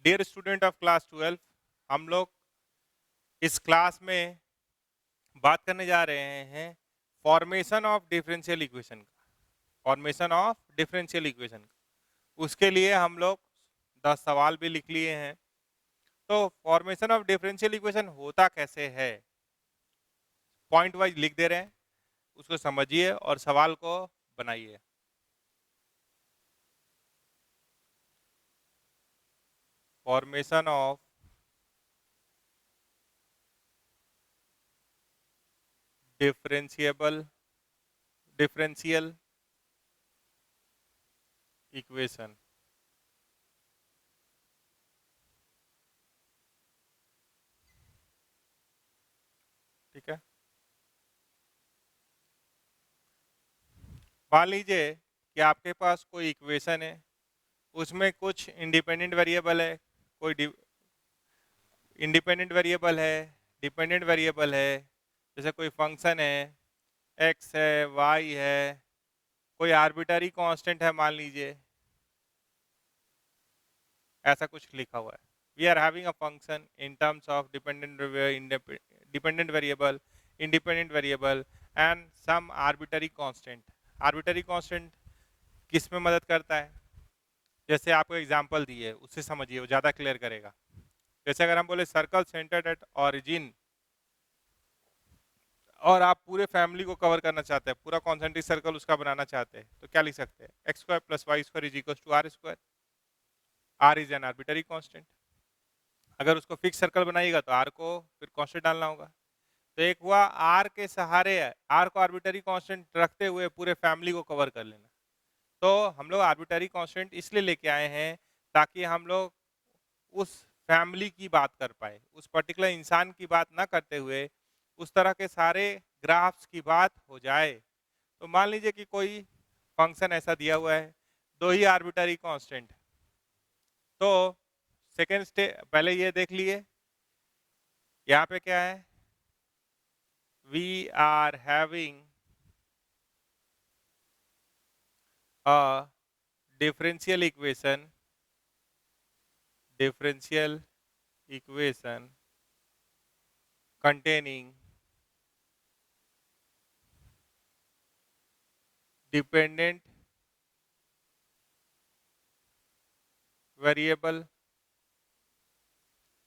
Dear student of class 12, हम लोग इस क्लास में बात करने जा रहे हैं फॉर्मेशन ऑफ डिफरेंशियल इक्वेशन का। फॉर्मेशन ऑफ डिफरेंशियल इक्वेशन का, उसके लिए हम लोग 10 सवाल भी लिख लिए हैं। तो फॉर्मेशन ऑफ डिफरेंशियल इक्वेशन होता कैसे है, पॉइंट वाइज लिख दे रहे हैं, उसको समझिए और सवाल को बनाइए। Formation of differential equation. ठीक है, मान लीजिए कि आपके पास कोई इक्वेशन है, उसमें कुछ इंडिपेंडेंट वेरिएबल है, कोई इंडिपेंडेंट वेरिएबल है, डिपेंडेंट वेरिएबल है, जैसे कोई फंक्शन है, एक्स है, वाई है, कोई आर्बिटरी कांस्टेंट है, मान लीजिए ऐसा कुछ लिखा हुआ है। We are having a function in terms of dependent variable, independent variable and some arbitrary constant. Arbitrary constant किस में मदद करता है, जैसे आपको एग्जांपल दिए उससे समझिए, वो ज़्यादा क्लियर करेगा। जैसे अगर हम बोले सर्कल सेंटर्ड एट ऑरिजिन, और आप पूरे फैमिली को कवर करना चाहते हैं, पूरा कॉन्सेंट्रिक सर्कल उसका बनाना चाहते हैं, तो क्या लिख सकते हैं? X square plus y square is equal to r square. R is an arbitrary constant. अगर उसको फिक्स सर्कल बनाइएगा तो आर को फिर कांस्टेंट डालना होगा। तो एक हुआ आर के सहारे, आर को आर्बिटरी कांस्टेंट रखते हुए पूरे फैमिली को कवर कर लेना। तो हम लोग आर्बिटरी कांस्टेंट इसलिए लेके आए हैं ताकि हम लोग उस फैमिली की बात कर पाए, उस पर्टिकुलर इंसान की बात ना करते हुए उस तरह के सारे ग्राफ्स की बात हो जाए। तो मान लीजिए कि कोई फंक्शन ऐसा दिया हुआ है, दो ही आर्बिटरी कांस्टेंट। तो सेकेंड स्टेप पहले ये देख लिए, यहाँ पे क्या है, we are having a differential equation containing dependent variable,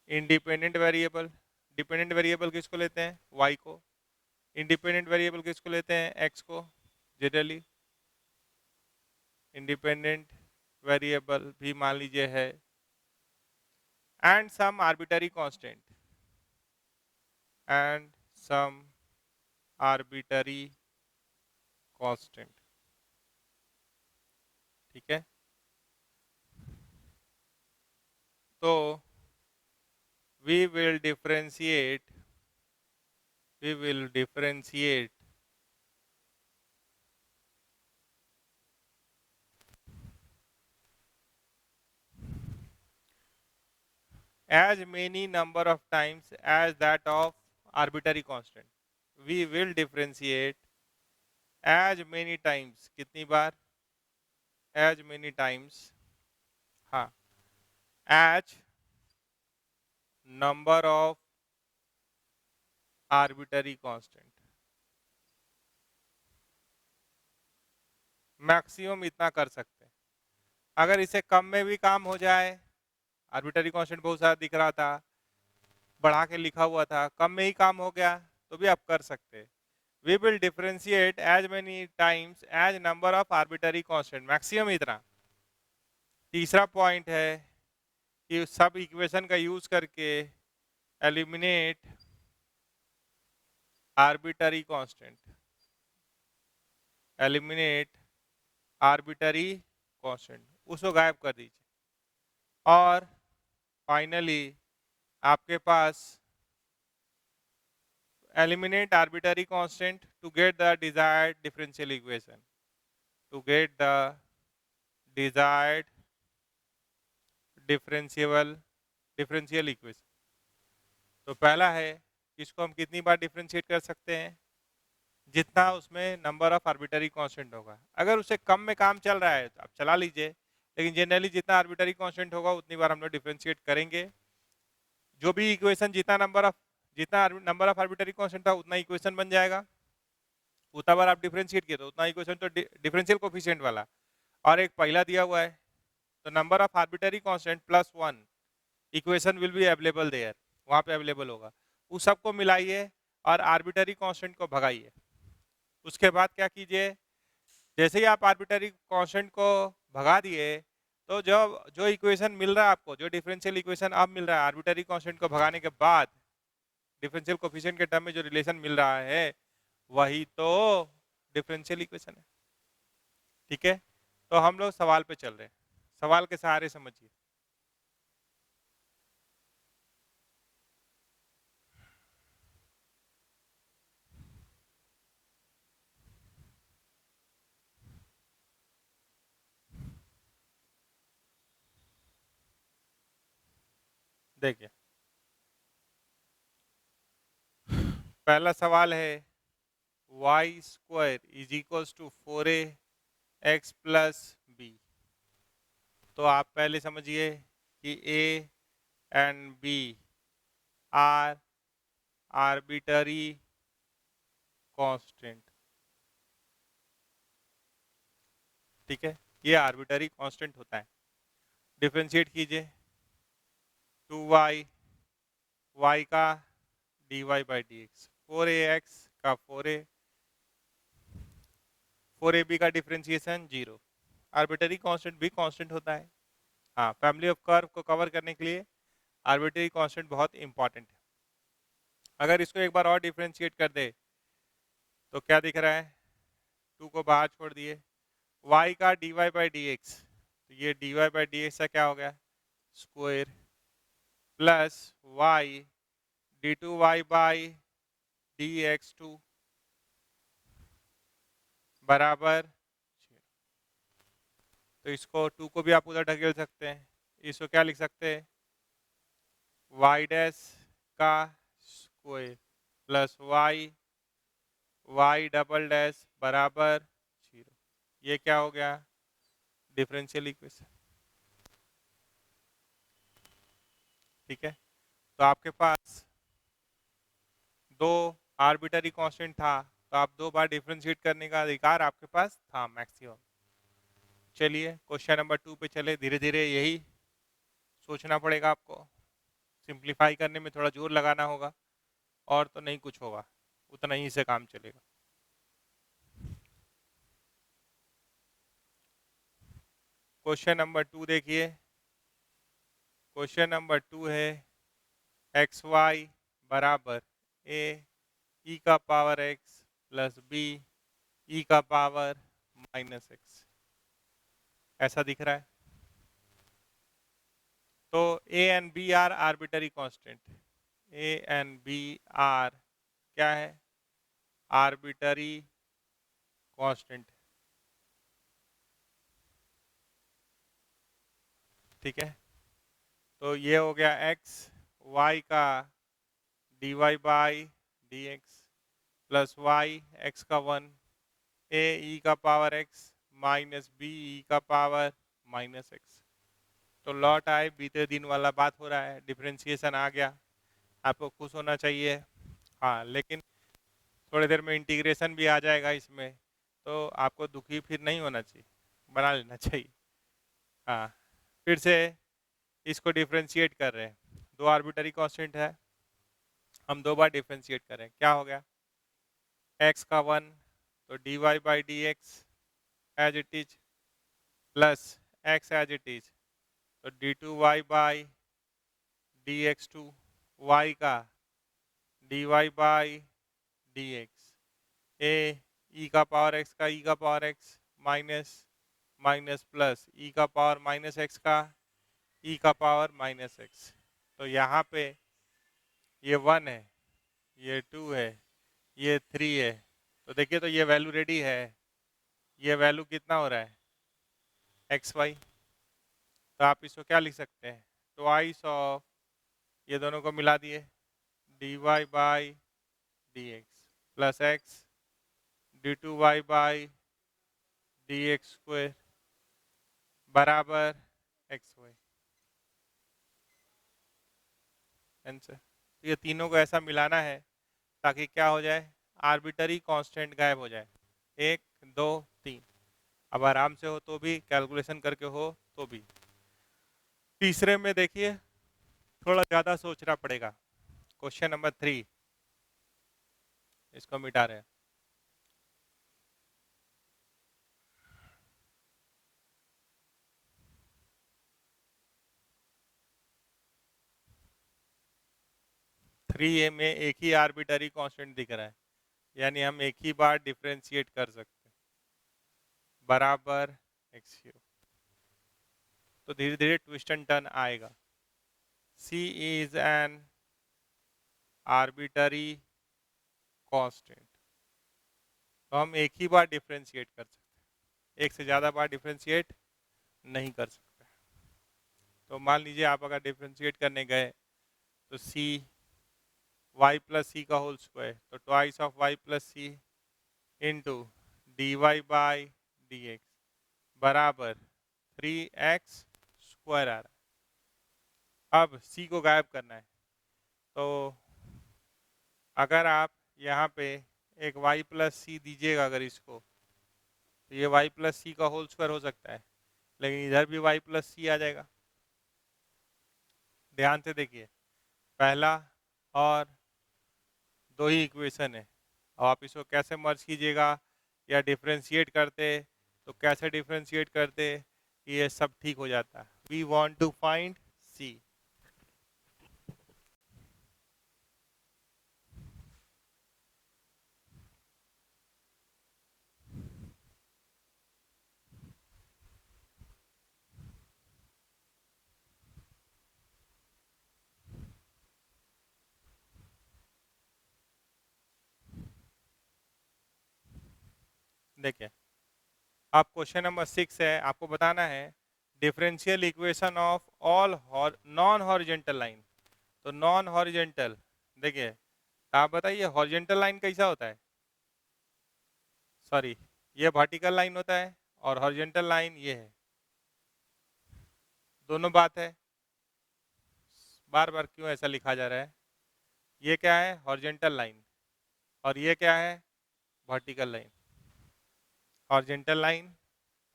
independent variable. Dependent variable किसको लेते हैं? वाई को। इंडिपेंडेंट वेरिएबल किसको लेते हैं? एक्स को। जनरली इंडिपेंडेंट वेरिएबल भी मान लीजिए है, and some arbitrary constant, and some arbitrary constant. ठीक है, तो we will differentiate as many number of times as that of arbitrary constant. We will differentiate as many times, कितनी बार? as many times, हाँ, as number of arbitrary constant, maximum इतना कर सकते हैं। अगर इसे कम में भी काम हो जाए, आर्बिटरी कांस्टेंट बहुत सारा दिख रहा था, बढ़ा के लिखा हुआ था, कम में ही काम हो गया तो भी आप कर सकते हैं। We will differentiate as many times as number of arbitrary constant, maximum इतना। तीसरा पॉइंट है कि सब इक्वेशन का यूज करके eliminate arbitrary constant, eliminate arbitrary constant, उसको गायब कर दीजिए। और फाइनली आपके पास eliminate arbitrary constant to get the desired differential equation, to get the desired differential equation। तो पहला है कि इसको हम कितनी बार डिफरेंशिएट कर सकते हैं? जितना उसमें नंबर ऑफ आर्बिटरी कांस्टेंट होगा। अगर उसे कम में काम चल रहा है तो आप चला लीजिए, लेकिन जनरली जितना आर्बिटरी कांस्टेंट होगा उतनी बार हम लोग डिफरेंशिएट करेंगे। जो भी इक्वेशन जितना नंबर ऑफ आर्बिटरी कांस्टेंट था उतना इक्वेशन बन जाएगा, उतना बार आप डिफरेंशिएट किए तो उतना इक्वेशन तो डिफरेंशियल कोफिशिएंट वाला। और एक पहला दिया हुआ है तो number of arbitrary constant plus 1 equation will be available there, वहां पे अवेलेबल होगा। उस सबको मिलाइए और आर्बिटरी कांस्टेंट को भगाइए। उसके बाद क्या कीजिए, जैसे ही आप आर्बिटरी कांस्टेंट को भगा दिए तो जो जो इक्वेशन मिल रहा है आपको, जो डिफरेंशियल इक्वेशन अब मिल रहा है आर्बिटरी कांस्टेंट को भगाने के बाद, डिफरेंशियल कोफिशिएंट के टर्म में जो रिलेशन मिल रहा है वही तो डिफरेंशियल इक्वेशन है। ठीक है, तो हम लोग सवाल पे चल रहे हैं, सवाल के सहारे समझिए। देखिए पहला सवाल है y square is equals to 4a x plus b. तो आप पहले समझिए कि a and b are arbitrary constant. ठीक है, ये आर्बिटरी कांस्टेंट होता है। डिफरेंशिएट कीजिए 2y, y का dy by D x, 4ax का 4ab का डिफरेंशिएशन 0। आर्बिटरी कांस्टेंट भी कांस्टेंट होता है। हाँ, फैमिली ऑफ कर्व को कवर करने के लिए आर्बिटरी कांस्टेंट बहुत इंपॉर्टेंट है। अगर इसको एक बार और डिफरेंशिएट कर दे तो क्या दिख रहा है, 2 को बाहर छोड़ दिए, y का dy बाई डी एक्स, तो ये dy बाई डी एक्स का क्या हो गया square, plus y d2y by D x two बराबर। तो इसको 2 को भी आप उधर ढकेल सकते हैं, इसको क्या लिख सकते हैं y डैश का square plus y double dash बराबर 0। ये क्या हो गया डिफरेंशियल इक्वेशन। ठीक है, तो आपके पास दो आर्बिटरी कांस्टेंट था, तो आप 2 बार डिफरेंशिएट करने का अधिकार आपके पास था मैक्सिमम। चलिए क्वेश्चन नंबर 2 पे चले, धीरे धीरे यही सोचना पड़ेगा आपको, सिंप्लीफाई करने में थोड़ा जोर लगाना होगा और तो नहीं कुछ होगा, उतना ही से काम चलेगा। क्वेश्चन नंबर 2 देखिए, क्वेश्चन नंबर 2 है एक्स वाई बराबर ए ई का power x plus b e का पावर माइनस एक्स, ऐसा दिख रहा है। तो a and b are arbitrary constant, a and b are क्या है आर्बिटरी कांस्टेंट। ठीक है, तो ये हो गया x y का dy by D x plus y x का 1 ए ई का power x minus b e का पावर माइनस एक्स। तो लॉट आए बीते दिन वाला बात हो रहा है, डिफरेंशिएशन आ गया, आपको खुश होना चाहिए। हाँ, लेकिन थोड़ी देर में इंटीग्रेशन भी आ जाएगा इसमें, तो आपको दुखी फिर नहीं होना चाहिए, बना लेना चाहिए। हाँ, फिर से इसको डिफरेंशिएट कर रहे हैं, दो आर्बिटरी कांस्टेंट है, हम 2 बार डिफरेंशिएट करें, क्या हो गया x का 1 तो dy by D X as it is plus x as it is तो d2y by D x two, y का dy by D X A ई का पावर x का ई का power x minus minus plus E का power minus x का E का power minus x. तो यहाँ पे ये 1 है, ये 2 है, ये 3 है, तो देखिए तो ये वैल्यू रेडी है, ये वैल्यू कितना हो रहा है एक्स वाई। तो आप इसको क्या लिख सकते हैं ट्वाइस ऑफ, ये दोनों को मिला दिए d Y by D x plus x d two y by D x square बराबर एक्स वाई आंसर। तो ये तीनों को ऐसा मिलाना है ताकि क्या हो जाए, आर्बिटरी कांस्टेंट गायब हो जाए। 1 2 3 अब आराम से हो तो भी, कैलकुलेशन करके हो तो भी। तीसरे में देखिए थोड़ा ज़्यादा सोचना पड़ेगा। क्वेश्चन नंबर 3, इसको मिटा रहे हैं। थ्री ए में एक ही आर्बिटरी कांस्टेंट दिख रहा है, यानी हम एक ही बार डिफ्रेंशिएट कर सकते हैं, बराबर एक्स यू। तो धीरे धीरे ट्विस्ट एंड टर्न आएगा। सी इज एन आर्बिटरी कांस्टेंट, तो हम एक ही बार डिफ्रेंशिएट कर सकते हैं, एक से ज़्यादा बार डिफ्रेंशिएट नहीं कर सकते। तो मान लीजिए आप अगर डिफ्रेंशिएट करने गए तो सी वाई प्लस सी का होल स्क्वायर, तो twice of y plus c into d Y by D x बराबर 3x स्क्वायर आ रहा है। अब c को गायब करना है, तो अगर आप यहाँ पे एक y प्लस सी दीजिएगा अगर इसको, तो ये y प्लस सी का होल स्क्वायर हो सकता है, लेकिन इधर भी y प्लस सी आ जाएगा। ध्यान से देखिए, पहला और दो ही इक्वेशन है। अब आप इसको कैसे मर्ज कीजिएगा या डिफ्रेंशिएट करते, तो कैसे डिफ्रेंशिएट करते ये सब ठीक हो जाता। वी वांट टू फाइंड सी। देखिए आप क्वेश्चन नंबर 6 है, आपको बताना है differential equation of all non horizontal line. तो नॉन हॉरिजेंटल, देखिए आप बताइए हॉरिजेंटल लाइन कैसा होता है, सॉरी ये वर्टिकल लाइन होता है और हॉरिजेंटल लाइन ये है, दोनों बात है। बार बार क्यों ऐसा लिखा जा रहा है, ये क्या है हॉरिजेंटल लाइन और ये क्या है वर्टिकल लाइन, हॉरिजेंटल लाइन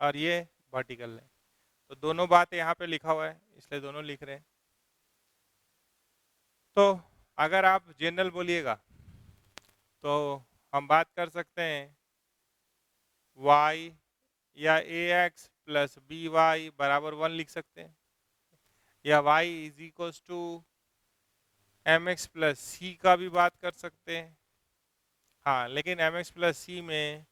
और ये वर्टिकल लाइन। तो दोनों बात यहाँ पे लिखा हुआ है इसलिए दोनों लिख रहे हैं। तो अगर आप जनरल बोलिएगा तो हम बात कर सकते हैं y या ax प्लस बी वाई बराबर 1 लिख सकते हैं, या y is equal to M X plus सी का भी बात कर सकते हैं। हाँ लेकिन एम एक्स प्लस सी में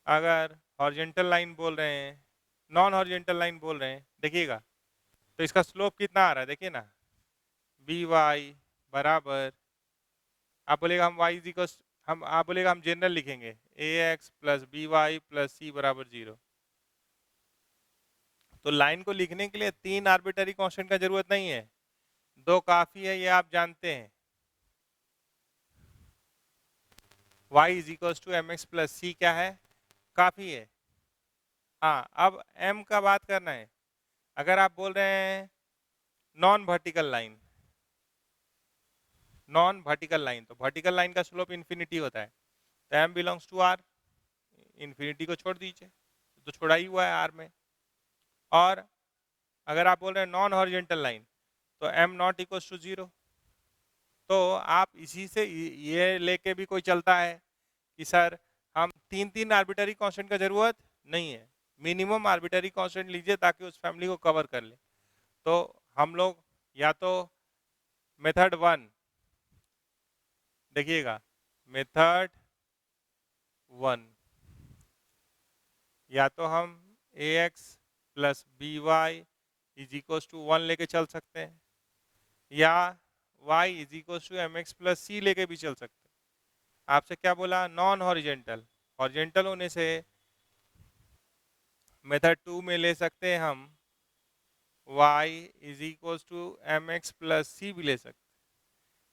अगर हॉरिजेंटल लाइन बोल रहे हैं, नॉन हॉरिजेंटल लाइन बोल रहे हैं, देखिएगा तो इसका स्लोप कितना आ रहा है, देखिए ना बी वाई बराबर, आप बोलेगा हम वाई इक्व हम आप बोलेगा हम जनरल लिखेंगे A X plus B Y plus C बराबर 0। तो लाइन को लिखने के लिए 3 आर्बिटरी कांस्टेंट का जरूरत नहीं है, 2 काफी है, ये आप जानते हैं। y is equal to M X plus C क्या है, काफी है। हाँ अब m का बात करना है, अगर आप बोल रहे हैं non vertical line, non vertical line, तो वर्टिकल लाइन का स्लोप इन्फिनिटी होता है, तो m belongs to r, infinity को छोड़ दीजिए तो छोड़ा ही हुआ है r में। और अगर आप बोल रहे हैं नॉन हॉरिजेंटल लाइन, तो m नॉट इक्वल टू 0। तो आप इसी से ये लेके भी कोई चलता है कि सर हम 3 आर्बिटरी कांस्टेंट का जरूरत नहीं है, मिनिमम आर्बिटरी कांस्टेंट लीजिए ताकि उस फैमिली को कवर कर ले। तो हम लोग या तो मेथड 1 देखिएगा, मेथड 1 या तो हम A X plus B Y is equal to 1 लेके चल सकते हैं, या y is equal to M X plus C लेके भी चल सकते हैं। आपसे क्या बोला, नॉन हॉरिजेंटल, हॉरिजेंटल होने से मेथड 2 में ले सकते हैं हम y is equal to M X plus C भी ले सकते हैं।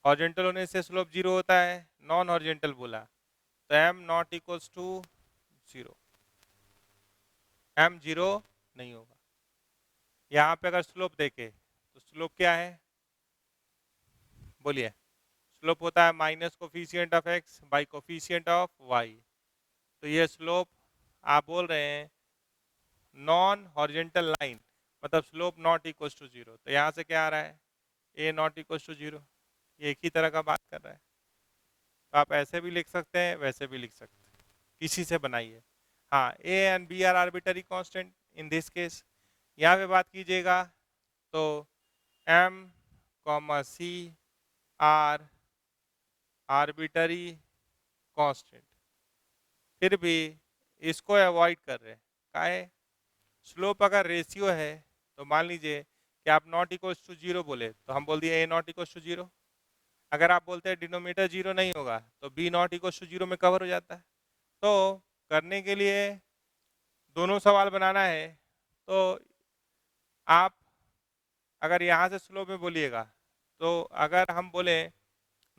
हॉरिजेंटल होने से स्लोप 0 होता है, नॉन हॉरिजेंटल बोला तो m not equal to 0, m 0 नहीं होगा। यहाँ पे अगर स्लोप देखे तो स्लोप क्या है, बोलिए। स्लोप होता है minus coefficient of x by coefficient of y. तो ये स्लोप आप बोल रहे हैं नॉन हॉरिजेंटल लाइन, मतलब slope not equal to zero. तो यहाँ से क्या आ रहा है, a not equal to zero. ये एक ही तरह का बात कर रहा है। तो आप ऐसे भी लिख सकते हैं, वैसे भी लिख सकते हैं, किसी से बनाइए। हाँ, a and b are arbitrary constant in this case. यहाँ पे बात कीजिएगा तो m comma c are arbitrary constant, फिर भी इसको अवॉइड कर रहे हैं। का है, स्लोप अगर रेशियो है तो मान लीजिए कि आप नॉट इक्वल टू जीरो बोले तो हम बोल दिए a not equal to zero. अगर आप बोलते हैं डिनोमीटर जीरो नहीं होगा तो b not equal to zero में कवर हो जाता है। तो करने के लिए दोनों सवाल बनाना है, तो आप अगर यहाँ से स्लोप में बोलिएगा तो अगर हम बोले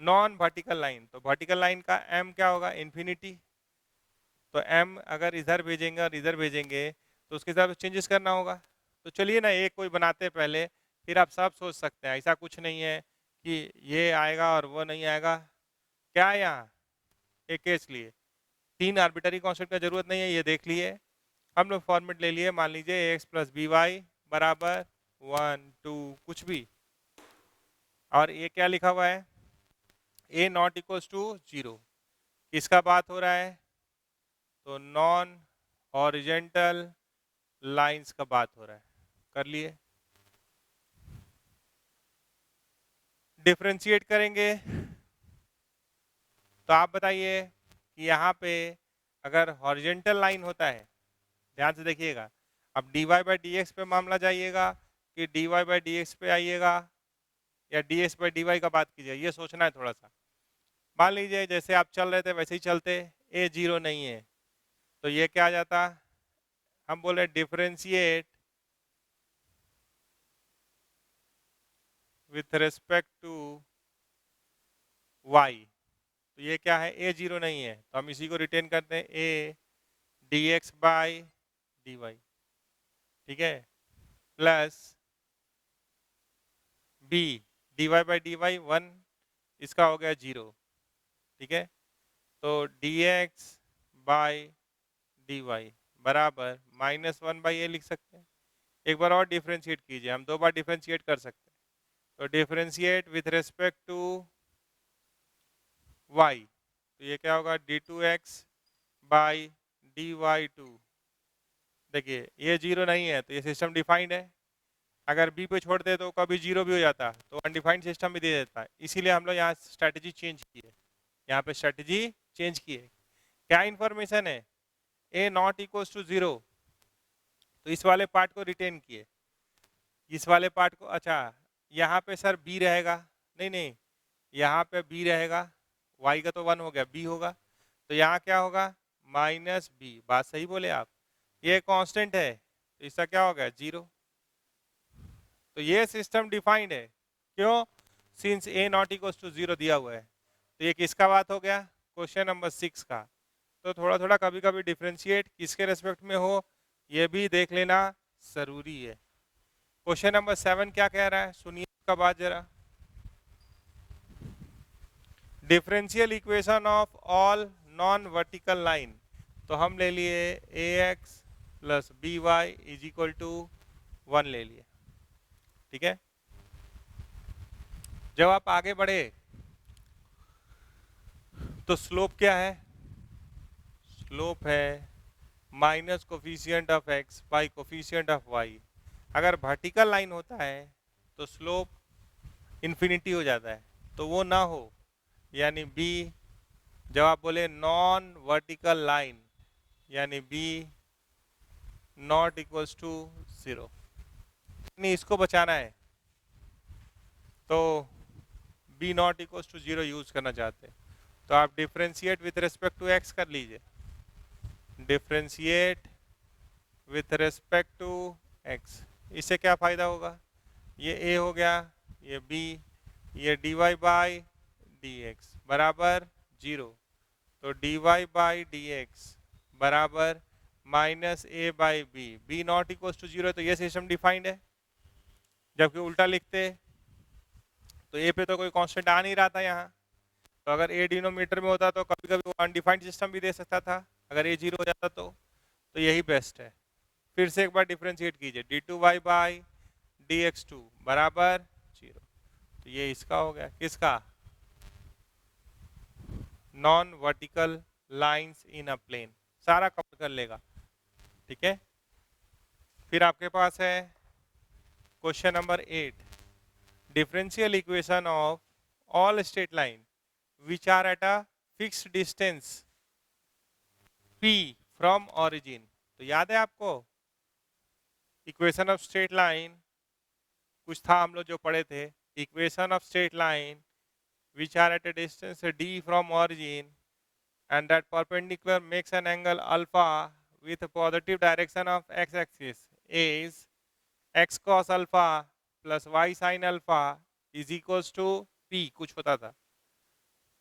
नॉन वर्टिकल लाइन, तो वर्टिकल लाइन का एम क्या होगा, इन्फिनिटी। तो एम अगर इधर भेजेंगे और इधर भेजेंगे तो उसके हिसाब से चेंजेस करना होगा। तो चलिए ना एक कोई बनाते हैं पहले, फिर आप सब सोच सकते हैं। ऐसा कुछ नहीं है कि ये आएगा और वो नहीं आएगा। क्या है यहाँ, एक केस लिए 3 आर्बिटरी कांस्टेंट का जरूरत नहीं है, ये देख लिए। हम लोग फॉर्मेट ले लिए, मान लीजिए ए एक्स प्लस बी वाई बराबर 1 2 कुछ भी, और ये क्या लिखा हुआ है, a not equals to zero. किसका बात हो रहा है, तो नॉन हॉरिजेंटल लाइंस का बात हो रहा है। कर लिए, डिफरेंशिएट करेंगे तो आप बताइए कि यहाँ पे अगर हॉरिजेंटल लाइन होता है, ध्यान से देखिएगा, अब dy बाई डी एक्स पे मामला जाइएगा कि dy बाई डी एक्स पे आइएगा या dx बाई डी वाई का बात कीजिए, ये सोचना है थोड़ा सा। मान लीजिए जैसे आप चल रहे थे वैसे ही चलते, a जीरो नहीं है तो ये क्या आ जाता, हम बोले differentiate with respect to y। तो ये क्या है, a जीरो नहीं है तो हम इसी को रिटेन करते हैं, a dx बाई dy, ठीक है, plus b dy by d y 1, इसका हो गया जीरो, ठीक है। तो dx बाई डी वाई बराबर -1 बाई ए लिख सकते हैं। एक बार और डिफरेंशिएट कीजिए, हम 2 बार डिफरेंशिएट कर सकते हैं। तो differentiate with respect to y, तो ये क्या होगा, d2x बाई dy2। देखिए ये जीरो नहीं है तो ये सिस्टम डिफाइंड है, अगर b पे छोड़ दे तो कभी जीरो भी हो जाता तो अनडिफाइंड सिस्टम भी दे देता है। इसीलिए हम लोग यहाँ स्ट्रैटेजी चेंज की है, यहाँ पे स्ट्रैटेजी चेंज की है। क्या इन्फॉर्मेशन है, a not equal to zero, तो इस वाले पार्ट को रिटेन किए, इस वाले पार्ट को। अच्छा यहाँ पे सर b रहेगा, नहीं नहीं, यहाँ पे b रहेगा, y का तो 1 हो गया, b होगा, तो यहाँ क्या होगा -b। बात सही बोले आप, ये कांस्टेंट है तो इसका क्या हो गया, जीरो। तो ये सिस्टम डिफाइंड है, क्यों, since a not equal to zero दिया हुआ है। तो ये किसका बात हो गया, क्वेश्चन नंबर 6 का। तो थोड़ा थोड़ा कभी कभी डिफरेंशिएट किसके रेस्पेक्ट में हो ये भी देख लेना जरूरी है। क्वेश्चन नंबर 7 क्या कह रहा है, सुनिए उसका बात जरा। Differential equation of all non vertical line, तो हम ले लिए ax plus B Y is equal to 1 ले लिए, ठीक है। जब आप आगे बढ़े तो स्लोप क्या है, स्लोप है minus coefficient of x by coefficient of y। अगर वर्टिकल लाइन होता है तो स्लोप इन्फिनिटी हो जाता है, तो वो ना हो, यानी b, जब आप बोले नॉन वर्टिकल लाइन यानी b not equals to zero, नहीं इसको बचाना है तो b not equals to zero use करना चाहते हैं, तो आप differentiate with respect to x कर लीजिए, differentiate with respect to x। इससे क्या फायदा होगा, ये a हो गया, ये b, ये dy बाई dx बराबर जीरो, तो dy बाई dx बराबर -a by b, b not equal to zero, तो ये सिस्टम डिफाइंड है। जबकि उल्टा लिखते तो ए पे तो कोई कांस्टेंट आ नहीं रहा था यहाँ, तो अगर ए डिनोमीटर में होता तो कभी कभी वो अनडिफाइंड सिस्टम भी दे सकता था, अगर ए जीरो हो जाता तो यही बेस्ट है। फिर से एक बार डिफ्रेंशिएट कीजिए, d two y by D x two बराबर जीरो। तो ये इसका हो गया, किसका, non vertical lines in a plane, सारा कवर कर लेगा। ठीक है, फिर आपके पास है question number 8, differential equation of all straight line which are at a fixed distance p from origin. तो याद है आपको इक्वेशन ऑफ स्ट्रेट लाइन कुछ था हम लोग जो पढ़े थे, equation of straight line which are at a distance d from origin and that perpendicular makes an angle alpha with a positive direction of x-axis is x cos alpha plus y sin alpha is equals to p, कुछ होता था।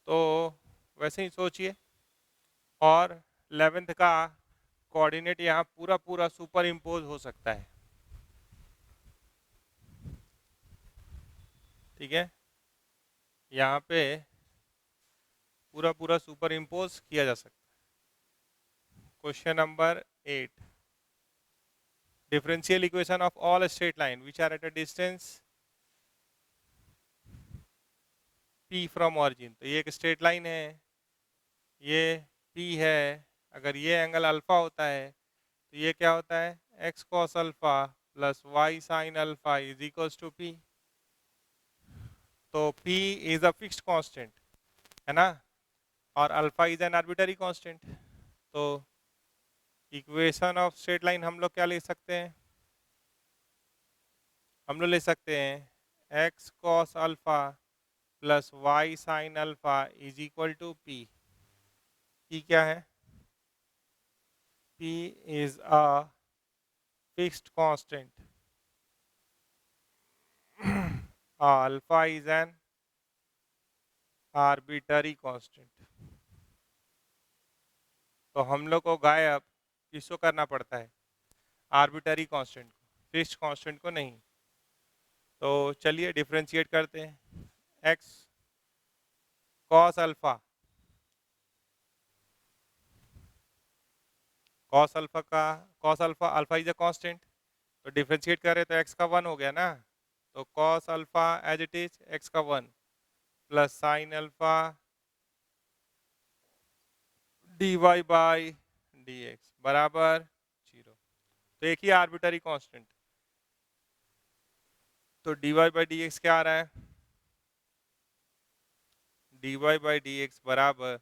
तो वैसे ही सोचिए, और 11th का coordinate यहाँ पूरा पूरा सुपर इम्पोज हो सकता है। ठीक है, यहाँ पे पूरा पूरा सुपर इम्पोज किया जा सकता है। Question number 8, differential equation of all straight line which are at a distance p from origin। तो ये एक स्ट्रेट लाइन है, ये p है, अगर ये एंगल अल्फा होता है तो ये क्या होता है, x cos alpha plus y sin alpha is equals to p। तो p is a fixed constant है ना, और alpha is an arbitrary constant. तो इक्वेशन ऑफ स्ट्रेट लाइन हम लोग क्या ले सकते हैं, हम लोग ले सकते हैं x cos alpha plus y sine alpha is equal to p. P क्या है, पी is a fixed constant, alpha is an arbitrary constant. तो हम लोग को गायब किसको करना पड़ता है, आर्बिटरी कांस्टेंट को, फिक्स्ड कांस्टेंट को नहीं। तो चलिए डिफरेंशिएट करते हैं, x cos alpha, cos alpha का, cos alpha, alpha is a constant, तो डिफरेंशिएट करें तो x का 1 हो गया ना, तो cos alpha as it is x का 1 plus sine alpha D Y by D x बराबर जीरो। तो एक ही आर्बिटरी कांस्टेंट, तो D Y by D x क्या आ रहा है, D Y by D x बराबर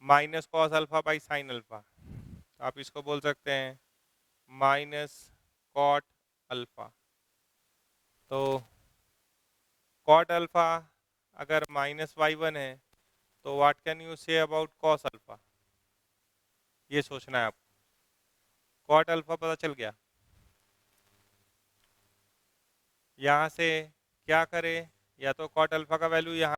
minus cos alpha by sine alpha. तो आप इसको बोल सकते हैं माइनस कॉट अल्फा। तो कॉट अल्फा अगर माइनस वाई वन है तो what can you say about cos alpha, ये सोचना है आपको। कॉट अल्फा पता चल गया, यहाँ से क्या करें, या तो कॉट अल्फा का वैल्यू यहाँ,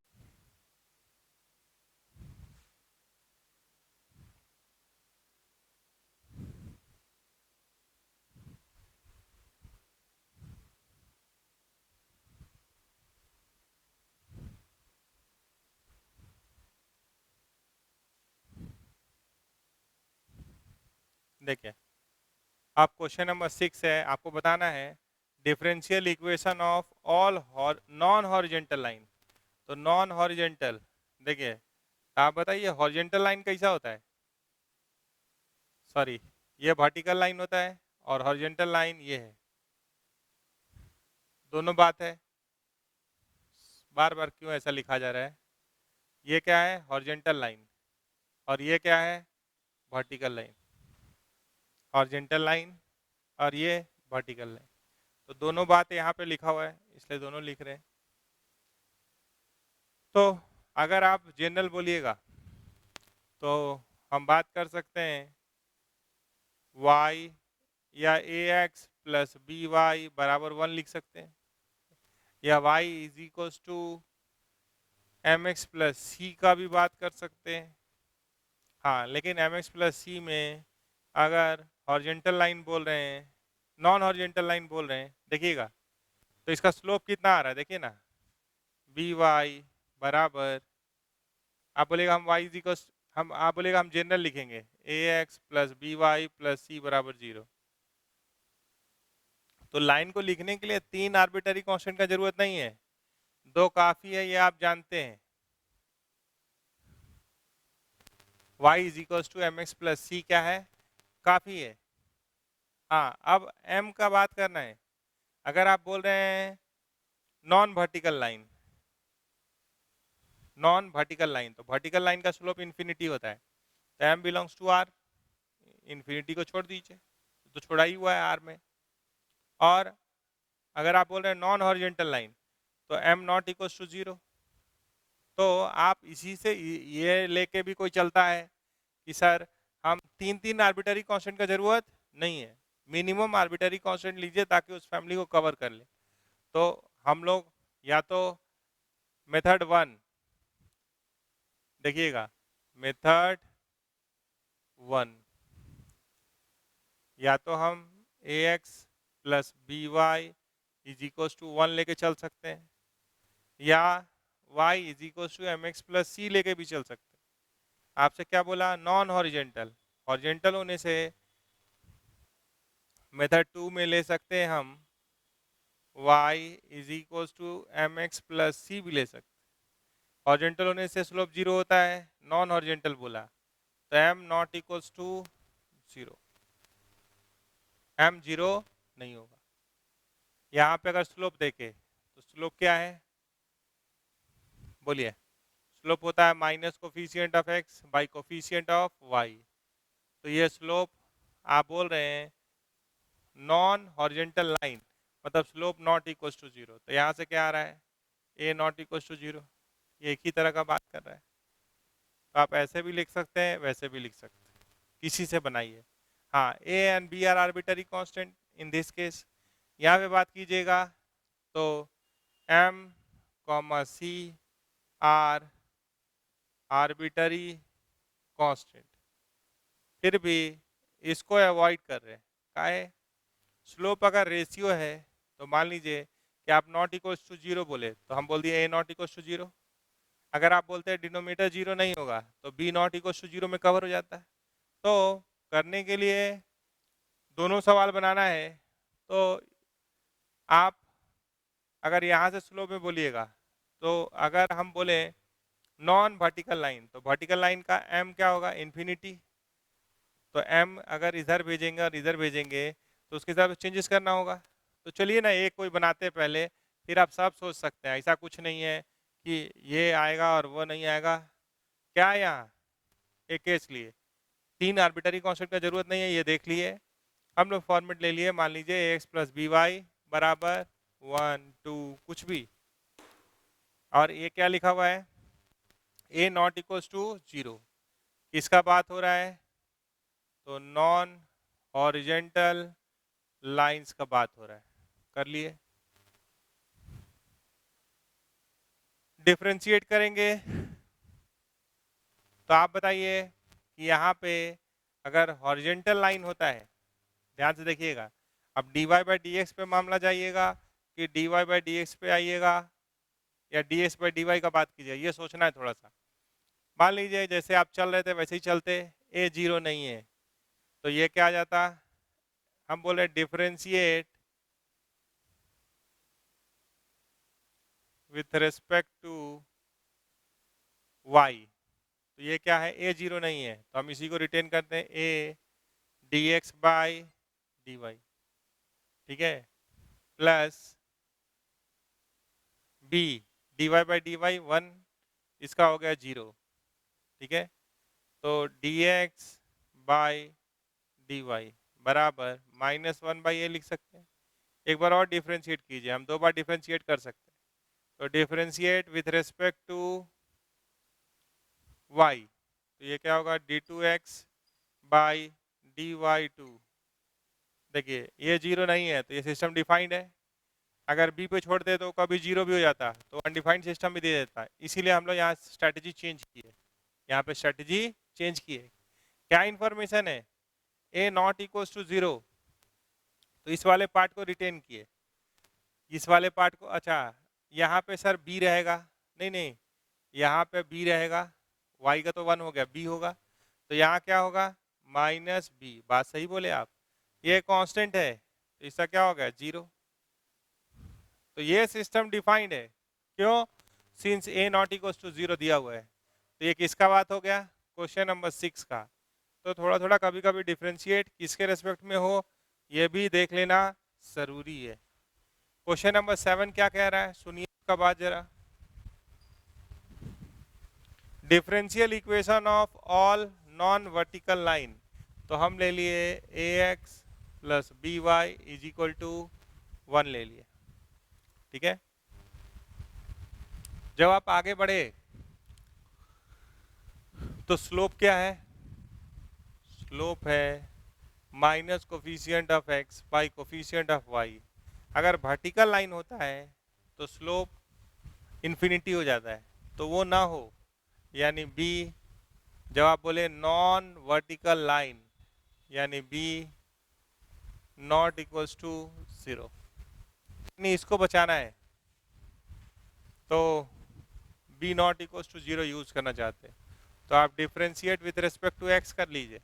देखिए आप क्वेश्चन नंबर 6 है, आपको बताना है differential equation of all non horizontal line. तो नॉन हॉरिजेंटल, देखिए आप बताइए हॉरिजेंटल लाइन कैसा होता है, सॉरी ये वर्टिकल लाइन होता है और हॉरिजेंटल लाइन ये है, दोनों बात है, बार बार क्यों ऐसा लिखा जा रहा है। ये क्या है, हॉरिजेंटल लाइन, और ये क्या है, वर्टिकल लाइन, हॉरिजेंटल लाइन और ये वर्टिकल लाइन। तो दोनों बात यहाँ पे लिखा हुआ है इसलिए दोनों लिख रहे हैं। तो अगर आप जनरल बोलिएगा तो हम बात कर सकते हैं y या ax प्लस बी वाई बराबर 1 लिख सकते हैं, या y is equals to M X plus सी का भी बात कर सकते हैं। हाँ लेकिन एम एक्स प्लस सी में अगर हॉरिजेंटल लाइन बोल रहे हैं नॉन हॉरिजेंटल लाइन बोल रहे हैं, देखिएगा तो इसका स्लोप कितना आ रहा है, देखिए ना, बी वाई बराबर, आप बोलेगा हम वाई इक्वल, हम आप बोलेगा हम जनरल लिखेंगे A X plus B Y plus C बराबर 0। तो लाइन को लिखने के लिए 3 आर्बिटरी कांस्टेंट का जरूरत नहीं है, 2 काफी है, ये आप जानते हैं। y is equal to M X plus C क्या है, काफी है। हाँ, अब m का बात करना है। अगर आप बोल रहे हैं non vertical line, non vertical line, तो वर्टिकल लाइन का स्लोप इन्फिनिटी होता है, तो m belongs to r, infinity को छोड़ दीजिए, तो छोड़ा ही हुआ है r में। और अगर आप बोल रहे हैं नॉन हॉरिजेंटल लाइन, तो m नॉट इक्वल टू 0। तो आप इसी से ये लेके भी कोई चलता है कि सर हम 3 आर्बिटरी कांस्टेंट का जरूरत नहीं है, मिनिमम आर्बिटरी कांस्टेंट लीजिए ताकि उस फैमिली को कवर कर ले। तो हम लोग या तो मेथड 1 देखिएगा, मेथड 1 या तो हम A X plus B Y is equal to 1 लेके चल सकते हैं, या y is equal to M X plus C लेके भी चल सकते हैं। आपसे क्या बोला, नॉन हॉरिजेंटल, हॉरिजेंटल होने से मेथड 2 में ले सकते हैं हम y is equal to M X plus C भी ले सकते हैं। हॉरिजेंटल होने से स्लोप 0 होता है, नॉन हॉरिजेंटल बोला तो m not equals to 0, m 0 नहीं होगा। यहाँ पे अगर स्लोप देखे तो स्लोप क्या है, बोलिए, स्लोप होता है minus coefficient of x by coefficient of y। तो ये स्लोप आप बोल रहे हैं नॉन हॉरिजेंटल लाइन, मतलब स्लोप नॉट इक्वल टू 0। तो यहाँ से क्या आ रहा है, a नॉट इक्वल टू 0, ये एक ही तरह का बात कर रहा है। तो आप ऐसे भी लिख सकते हैं, वैसे भी लिख सकते हैं, किसी से बनाइए। हाँ, a and b are arbitrary constant in this case. यहाँ पे बात कीजिएगा तो m comma c are arbitrary constant, फिर भी इसको अवॉइड कर रहे हैं, काहे, स्लोप अगर रेशियो है तो मान लीजिए कि आप नॉट इक्वल टू 0 बोले तो हम बोल दिए a नॉट इक्वल टू 0। अगर आप बोलते हैं डिनोमीटर 0 नहीं होगा तो b नॉट इक्वल टू 0 में कवर हो जाता है। तो करने के लिए दोनों सवाल बनाना है, तो आप अगर यहाँ से स्लोप में बोलिएगा, तो अगर हम बोले नॉन वर्टिकल लाइन, तो वर्टिकल लाइन का m क्या होगा, इन्फिनिटी। तो m अगर इधर भेजेंगे और इधर भेजेंगे तो उसके हिसाब से चेंजेस करना होगा। तो चलिए ना एक कोई बनाते हैं पहले, फिर आप सब सोच सकते हैं, ऐसा कुछ नहीं है कि ये आएगा और वो नहीं आएगा। क्या है यहाँ, एक केस लिए 3 आर्बिटरी कांस्टेंट का जरूरत नहीं है, ये देख लिए। हम लोग फॉर्मेट ले लिए, मान लीजिए ए एक्स प्लस बी वाई बराबर 1 2 कुछ भी, और ये क्या लिखा हुआ है, ए नॉट इक्वल्स टू 0। किसका बात हो रहा है, तो नॉन हॉरिजेंटल लाइंस का बात हो रहा है। कर लिए, डिफरेंशिएट करेंगे तो आप बताइए कि यहाँ पे अगर हॉरिजेंटल लाइन होता है, ध्यान से देखिएगा, अब dy बाई डी एक्स पे मामला जाइएगा कि dy बाई डी एक्स पे आइएगा, या ds बाई dy का बात कीजिए, ये सोचना है थोड़ा सा। मान लीजिए जैसे आप चल रहे थे वैसे ही चलते, a 0 नहीं है, तो ये क्या आ जाता, हम बोले differentiate with respect to y। तो ये क्या है, a 0 नहीं है, तो हम इसी को रिटेन करते हैं, a dx बाई dy, ठीक है, plus b dy by dy 1, इसका हो गया 0, ठीक है। तो dx बाई dy बराबर -1 बाई a लिख सकते हैं। एक बार और डिफरेंशिएट कीजिए, हम 2 बार डिफरेंशिएट कर सकते हैं। तो differentiate with respect to y, तो ये क्या होगा, d2x बाई dy2। देखिए ये 0 नहीं है तो ये सिस्टम डिफाइंड है, अगर b पे छोड़ दे तो कभी 0 भी हो जाता, तो अनडिफाइंड सिस्टम भी दे देता है। इसीलिए हम लोग यहाँ स्ट्रैटेजी चेंज की है, यहाँ पे स्ट्रैटेजी चेंज की है। क्या इन्फॉर्मेशन है, a नॉट इक्वल टू 0, तो इस वाले पार्ट को रिटेन किए, इस वाले पार्ट को, अच्छा यहाँ पे सर बी रहेगा, नहीं नहीं यहाँ पे बी रहेगा, y का तो 1 हो गया, b होगा, तो यहाँ क्या होगा माइनस बी, बात सही बोले आप, ये कांस्टेंट है तो इसका क्या हो गया 0। तो ये सिस्टम डिफाइंड है, क्यों, since a not equal to 0 दिया हुआ है। तो ये किसका बात हो गया, क्वेश्चन नंबर 6 का। तो थोड़ा थोड़ा कभी कभी डिफ्रेंशिएट किसके रेस्पेक्ट में हो ये भी देख लेना जरूरी है। क्वेश्चन नंबर 7 क्या कह रहा है, सुनिए उसका बात जरा। Differential equation of all non vertical line, तो हम ले लिए ax plus B Y is equal to 1 ले लिए, ठीक है। जब आप आगे बढ़े तो स्लोप क्या है, स्लोप है minus coefficient of x by coefficient of y। अगर वर्टिकल लाइन होता है तो स्लोप इन्फिनिटी हो जाता है, तो वो ना हो, यानी b, जब आप बोले नॉन वर्टिकल लाइन यानी b नॉट इक्वल्स टू 0, नहीं इसको बचाना है तो b not equals to 0 use करना चाहते हैं, तो आप differentiate with respect to x कर लीजिए,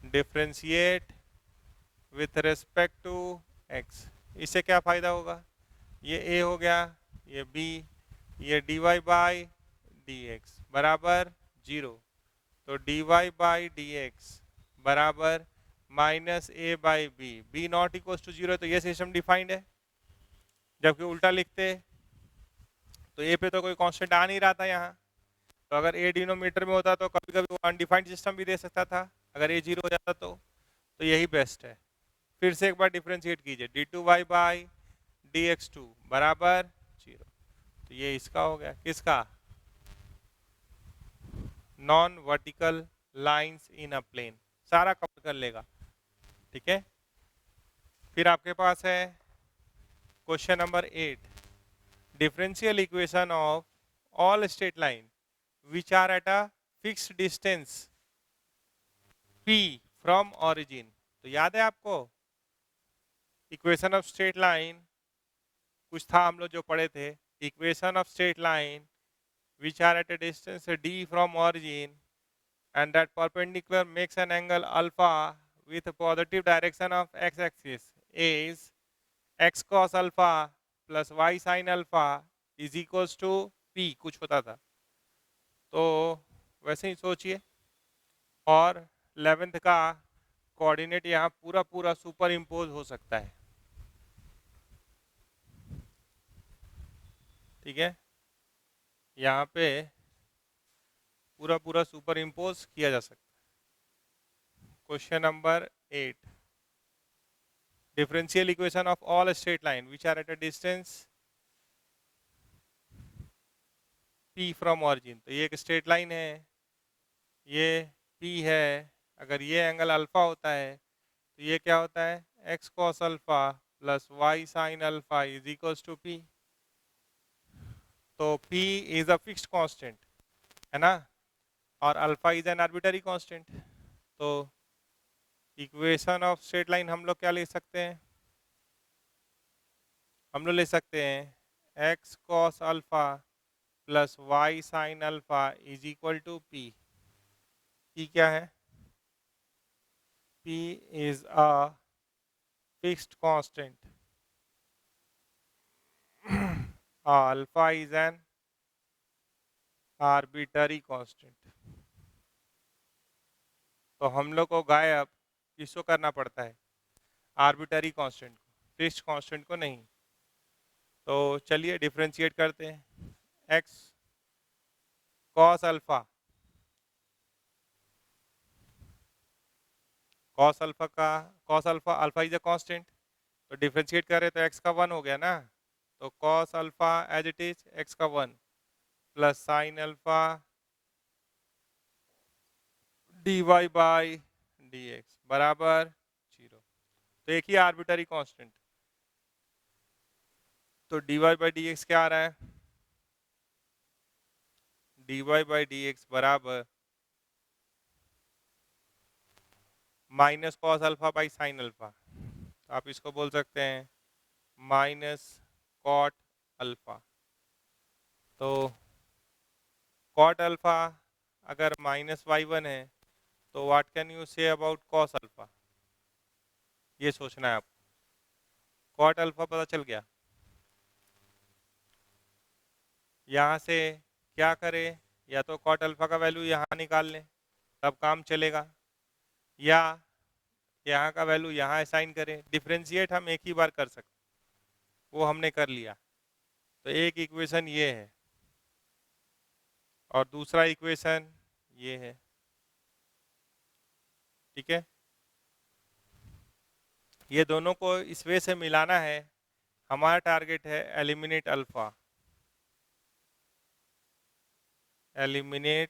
differentiate with respect to x। इससे क्या फायदा होगा, ये a हो गया, ये b, ये dy बाई dx बराबर 0, तो dy बाई dx बराबर minus a by b, b not equal to 0, तो ये सिस्टम डिफाइंड है। जबकि उल्टा लिखते तो ए पे तो कोई कांस्टेंट आ नहीं रहा था यहाँ, तो अगर ए डिनोमीटर में होता तो कभी कभी वो अनडिफाइंड सिस्टम भी दे सकता था, अगर ए 0 हो जाता तो यही बेस्ट है। फिर से एक बार डिफ्रेंशिएट कीजिए, d two y by D x two बराबर 0, तो ये इसका हो गया, किसका, non vertical lines in a plane, सारा कवर कर लेगा, ठीक है। फिर आपके पास है question number 8, differential equation of all straight line which are at a fixed distance p from origin। तो याद है आपको इक्वेशन ऑफ स्ट्रेट लाइन कुछ था हम लोग जो पढ़े थे, equation of straight line which are at a distance d from origin and that perpendicular makes an angle alpha with a positive direction of x axis is x cos alpha plus y sin alpha is equals to p, कुछ होता था, तो वैसे ही सोचिए। और 11th का coordinate यहाँ पूरा पूरा सुपर इम्पोज हो सकता है, ठीक है, यहाँ पे पूरा पूरा सुपर इम्पोज किया जा सकता है। Question number 8, differential equation of all straight line which are at a distance p from origin. तो ये एक स्ट्रेट लाइन है, ये p है, अगर ये एंगल अल्फा होता है तो ये क्या होता है, x cos alpha plus y sin alpha is equals to p। तो p is a fixed constant है ना, और alpha is an arbitrary constant. तो इक्वेशन ऑफ स्ट्रेट लाइन हम लोग क्या ले सकते हैं, हम लोग ले सकते हैं x cos alpha plus y sin alpha is equal to p। p क्या है, p is a fixed constant, alpha is an arbitrary constant. तो हम लोग को गायब किसको करना पड़ता है, आर्बिटरी कांस्टेंट को, फिक्स्ड कांस्टेंट को नहीं। तो चलिए डिफरेंशिएट करते हैं, x cos alpha, cos alpha का, cos alpha, alpha is a constant, तो डिफरेंशिएट करें तो x का 1 हो गया ना, तो cos alpha as it is x का 1 plus sin alpha dy by dx बराबर 0। तो एक ही आर्बिटरी कांस्टेंट, तो dy बाई dx क्या आ रहा है, dy बाई dx बराबर minus cos alpha by sine alpha, तो आप इसको बोल सकते हैं माइनस कॉट अल्फा। तो कॉट अल्फा अगर -y1 है तो what can you say about cos alpha, ये सोचना है आपको। कॉट अल्फा पता चल गया। यहाँ से क्या करें, या तो कॉट अल्फा का वैल्यू यहाँ निकाल लें तब काम चलेगा, या यहाँ का वैल्यू यहाँ असाइन करें। डिफ्रेंशिएट हम एक ही बार कर सकते, वो हमने कर लिया। तो एक इक्वेशन ये है और दूसरा इक्वेशन ये है, ठीक है। ये दोनों को इस वे से मिलाना है। हमारा टारगेट है एलिमिनेट अल्फा, एलिमिनेट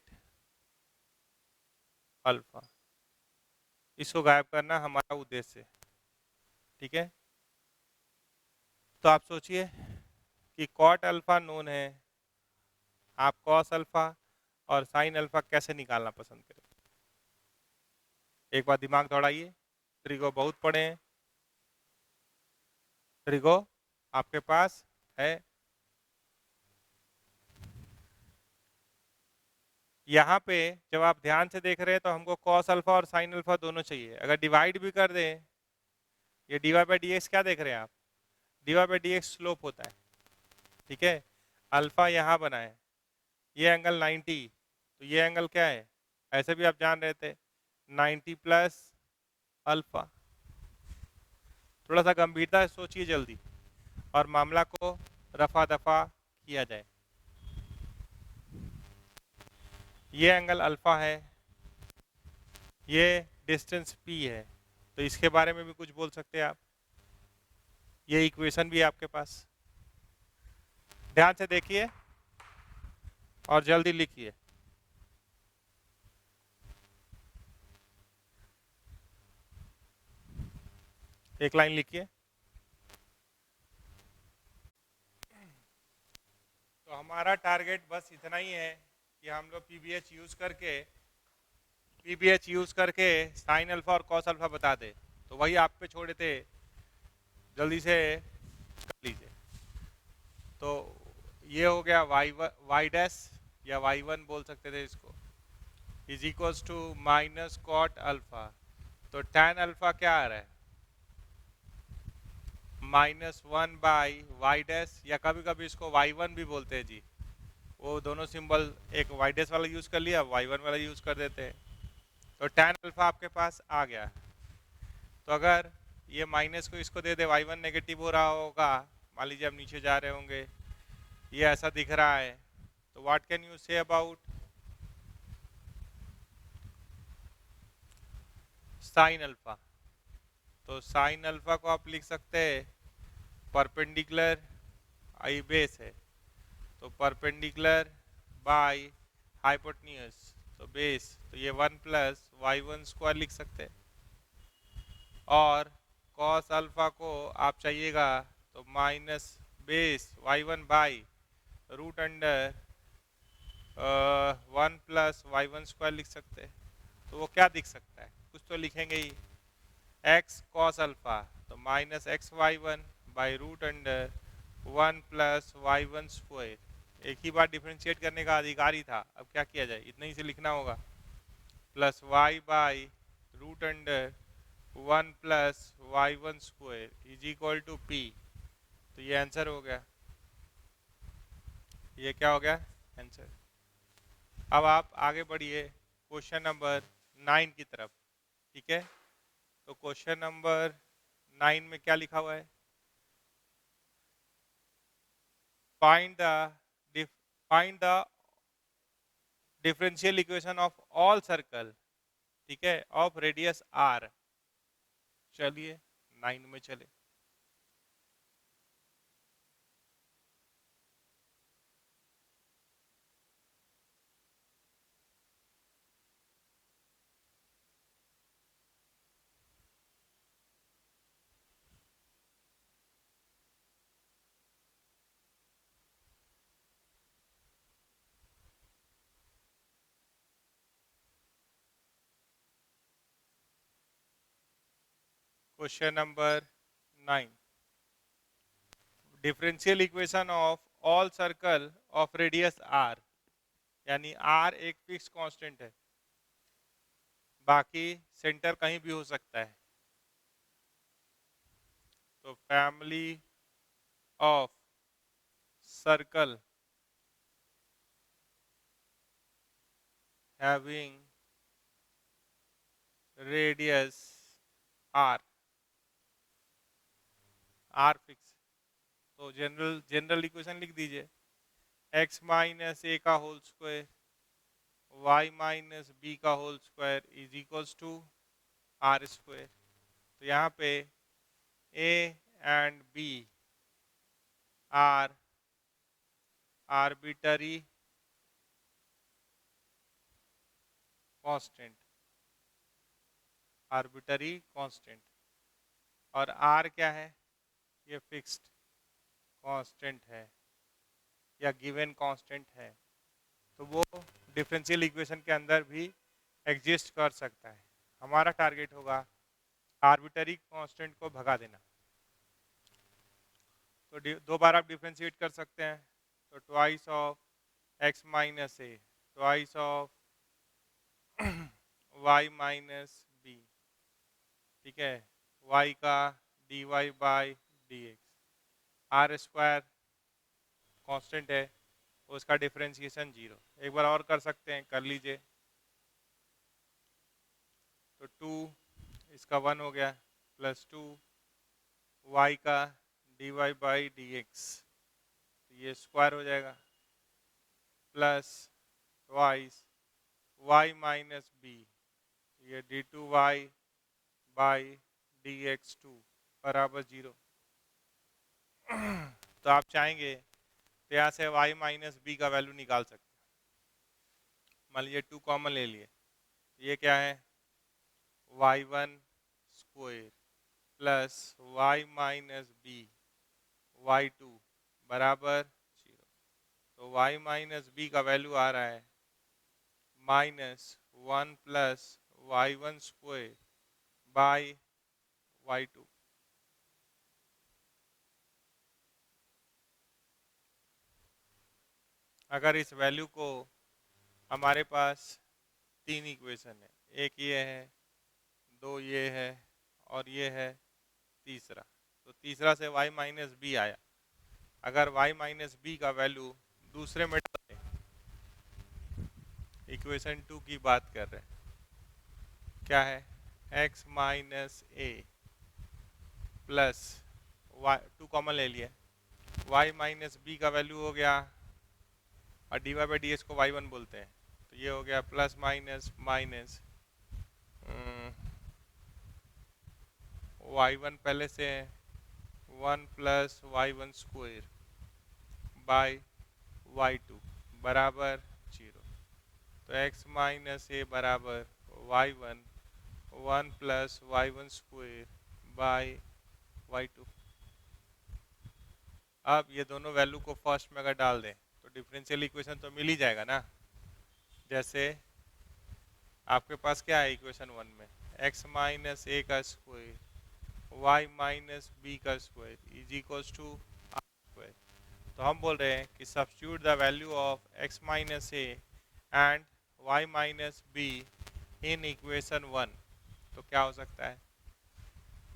अल्फा, इसको गायब करना हमारा उद्देश्य है, ठीक है। तो आप सोचिए कि कॉट अल्फा नोन है, आप कॉस अल्फा और साइन अल्फा कैसे निकालना पसंद करें। एक बार दिमाग दौड़ाइए। ट्रिगो बहुत पढ़े हैं, ट्रिगो आपके पास है। यहाँ पे जब आप ध्यान से देख रहे हैं तो हमको कॉस अल्फा और साइन अल्फा दोनों चाहिए। अगर डिवाइड भी कर दें, ये d Y by D x क्या देख रहे हैं आप, d Y by D x slope होता है, ठीक है। अल्फा यहाँ बना है, ये एंगल 90, तो ये एंगल क्या है, ऐसे भी आप जान रहे थे 90 प्लस अल्फा। थोड़ा सा गंभीरता से सोचिए जल्दी और मामला को रफा दफा किया जाए। ये एंगल अल्फा है, ये डिस्टेंस पी है, तो इसके बारे में भी कुछ बोल सकते हैं आप। ये इक्वेशन भी है आपके पास, ध्यान से देखिए और जल्दी लिखिए। एक लाइन लिखिए। तो हमारा टारगेट बस इतना ही है कि हम लोग पीबीएच यूज करके साइन अल्फा और कॉस अल्फा बता दे। तो वही आप पे छोड़े थे, जल्दी से कर लीजिए। तो ये हो गया वाई डैश या y1 बोल सकते थे इसको, is equals to minus cot alpha. तो tan अल्फा क्या आ रहा है, -1 बाई वाई डैश, या कभी कभी इसको y1 भी बोलते हैं जी। वो दोनों सिंबल, एक वाई डैश वाला यूज कर लिया, y1 वाला यूज कर देते हैं। तो tan अल्फा आपके पास आ गया। तो अगर ये माइनस को इसको दे दे, y1 नेगेटिव हो रहा होगा, मान लीजिए आप नीचे जा रहे होंगे, ये ऐसा दिख रहा है, तो what can you say about sign alpha. तो साइन अल्फा को आप लिख सकते हैं परपेंडिकुलर, आई बेस है तो परपेंडिकुलर बाय हाइपोटेन्यूज, तो बेस, तो ये 1 प्लस y1 स्क्वायर लिख सकते हैं। और कॉस अल्फा को आप चाहिएगा तो minus base y1 by root under 1 plus y1 square लिख सकते हैं। तो वो क्या दिख सकता है, कुछ तो लिखेंगे ही, x कॉस अल्फा, तो minus XY1 by root under 1 plus y1 square. एक ही बार डिफ्रेंशिएट करने का अधिकार ही था, अब क्या किया जाए, इतना ही से लिखना होगा, plus y by root under 1 plus y1 square is equal to p। तो ये आंसर हो गया, ये क्या हो गया आंसर। अब आप आगे बढ़िए क्वेश्चन नंबर 9 की तरफ, ठीक है। तो क्वेश्चन नंबर 9 में क्या लिखा हुआ है, find the differential equation of all circle, ठीक है, ऑफ रेडियस r। चलिए 9 में चले। Question number 9 differential equation of all circle of radius r, यानी r एक फिक्स कांस्टेंट है, बाकी सेंटर कहीं भी हो सकता है। तो family of circle having radius r, r fix, तो जनरल इक्वेशन लिख दीजिए, x माइनस ए का whole square y minus b का whole square is equals to r square. तो यहाँ पे a and b are arbitrary constant, arbitrary constant, और r क्या है, ये फिक्स्ड कांस्टेंट है या गिवन कांस्टेंट है, तो वो डिफरेंशियल इक्वेशन के अंदर भी एग्जिस्ट कर सकता है। हमारा टारगेट होगा आर्बिटरी कांस्टेंट को भगा देना। तो दो बार आप डिफरेंशिएट कर सकते हैं, तो twice of x minus a, twice of y minus b, ठीक है, y का dy by D x, r square constant है, उसका डिफरेंशिएशन 0। एक बार और कर सकते हैं, कर लीजिए, तो 2 इसका 1 हो गया, प्लस 2 y का dy बाई डी एक्स, ये स्क्वायर हो जाएगा, plus twice y minus b, ये d2y बाई डी एक्स 2 बराबर 0। तो आप चाहेंगे तो यहाँ से y माइनस बी का वैल्यू निकाल सकते हैं। मान लीजिए 2 कॉमन ले लिए, ये क्या है, y1 square plus y minus b y2 बराबर 0। तो y माइनस बी का वैल्यू आ रहा है -1 plus y1 square by y2। अगर इस वैल्यू को, हमारे पास 3 इक्वेशन है, एक ये है, 2 ये है, और ये है तीसरा, तो तीसरा से y माइनस बी आया। अगर y माइनस बी का वैल्यू दूसरे में डालें, इक्वेशन 2 की बात कर रहे हैं, क्या है, x minus a plus y, 2 common ले लिए, y माइनस बी का वैल्यू हो गया, और d Y by d s को y1 बोलते हैं, तो ये हो गया प्लस माइनस माइनस y1 पहले से 1 plus y1 square by y2 बराबर 0। तो x माइनस ए बराबर y1 1 plus y1 square by y2। अब ये दोनों वैल्यू को फर्स्ट में अगर डाल दें तो डिफरेंशियल इक्वेशन तो मिल ही जाएगा ना। जैसे आपके पास क्या है इक्वेशन 1 में, x माइनस ए का स्क्वायर y माइनस बी का square is equals to r square. तो हम बोल रहे हैं कि substitute the value of x minus a and y minus b in equation 1। तो क्या हो सकता है,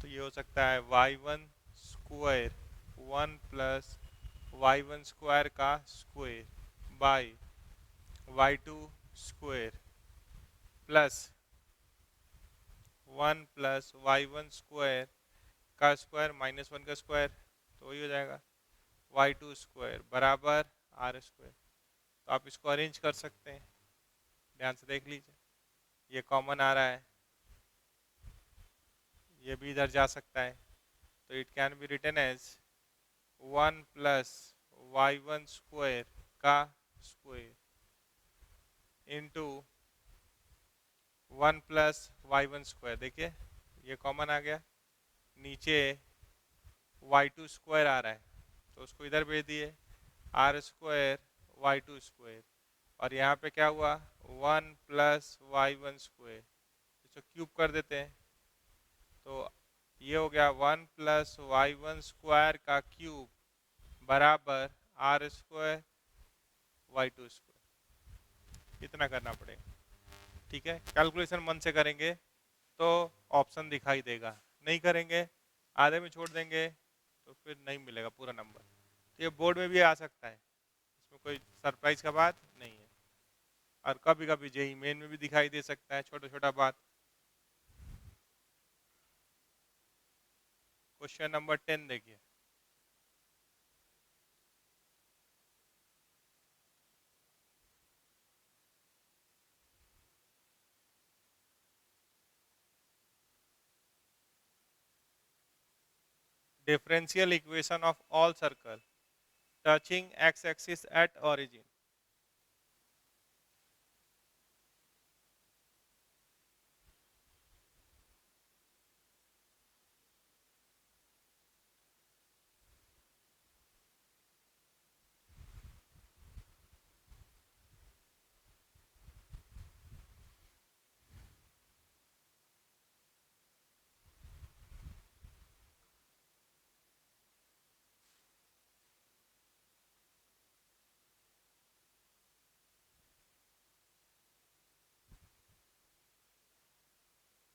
तो ये हो सकता है y1 square 1 plus y1 square का square by y2 square plus 1 plus y1 square का स्क्वायर माइनस 1 का स्क्वायर, तो वही हो जाएगा y2 स्क्वायर बराबर आर स्क्वायर। तो आप इसको अरेंज कर सकते हैं, ध्यान से देख लीजिए, ये कॉमन आ रहा है, ये भी इधर जा सकता है, तो it can be written as 1 plus y1 square का square into 1 plus y1 square. देखिए ये कॉमन आ गया, नीचे y2 स्क्वायर आ रहा है, तो उसको इधर भेज दिए, आर स्क्वायर y2 स्क्वायर, और यहाँ पे क्या हुआ 1 प्लस y1 स्क्वायर, इसको क्यूब कर देते हैं, तो ये हो गया 1 + y1² का क्यूब बराबर r² y2²। इतना करना पड़ेगा। ठीक है, कैलकुलेशन मन से करेंगे तो ऑप्शन दिखाई देगा, नहीं करेंगे आधे में छोड़ देंगे तो फिर नहीं मिलेगा पूरा नंबर। तो ये बोर्ड में भी आ सकता है, इसमें कोई सरप्राइज का बात नहीं है। और कभी कभी जेई मेन में भी दिखाई दे सकता है, छोटा छोटा बात। क्वेश्चन नंबर 10 देखिए। Differential equation of all circle touching X axis at origin.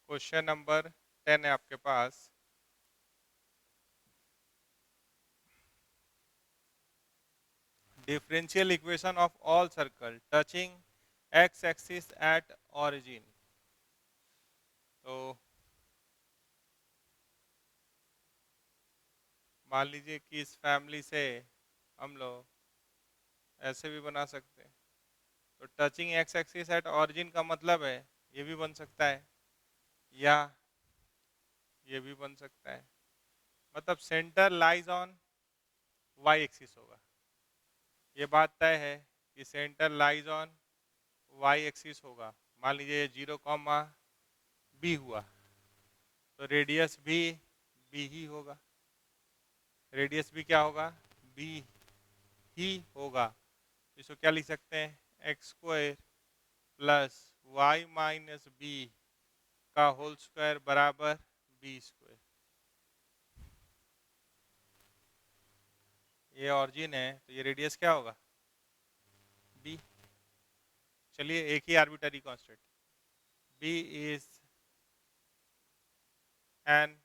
Question number 10 है आपके पास। Differential equation of all circle touching X axis at origin. तो मान लीजिए कि इस फैमिली से हम लोग ऐसे भी बना सकते हैं। तो touching X axis at origin का मतलब है ये भी बन सकता है या ये भी बन सकता है। मतलब centre lies on y axis होगा। ये बात तय है कि centre lies on y axis होगा। मान लीजिए 0, हुआ तो रेडियस भी बी ही होगा। रेडियस भी क्या होगा? बी ही होगा। इसको क्या लिख सकते हैं? x² plus y minus b का होल स्क्वायर बराबर b²। ये ऑरिजिन है तो ये रेडियस क्या होगा? b। चलिए एक ही arbitrary constant, b is an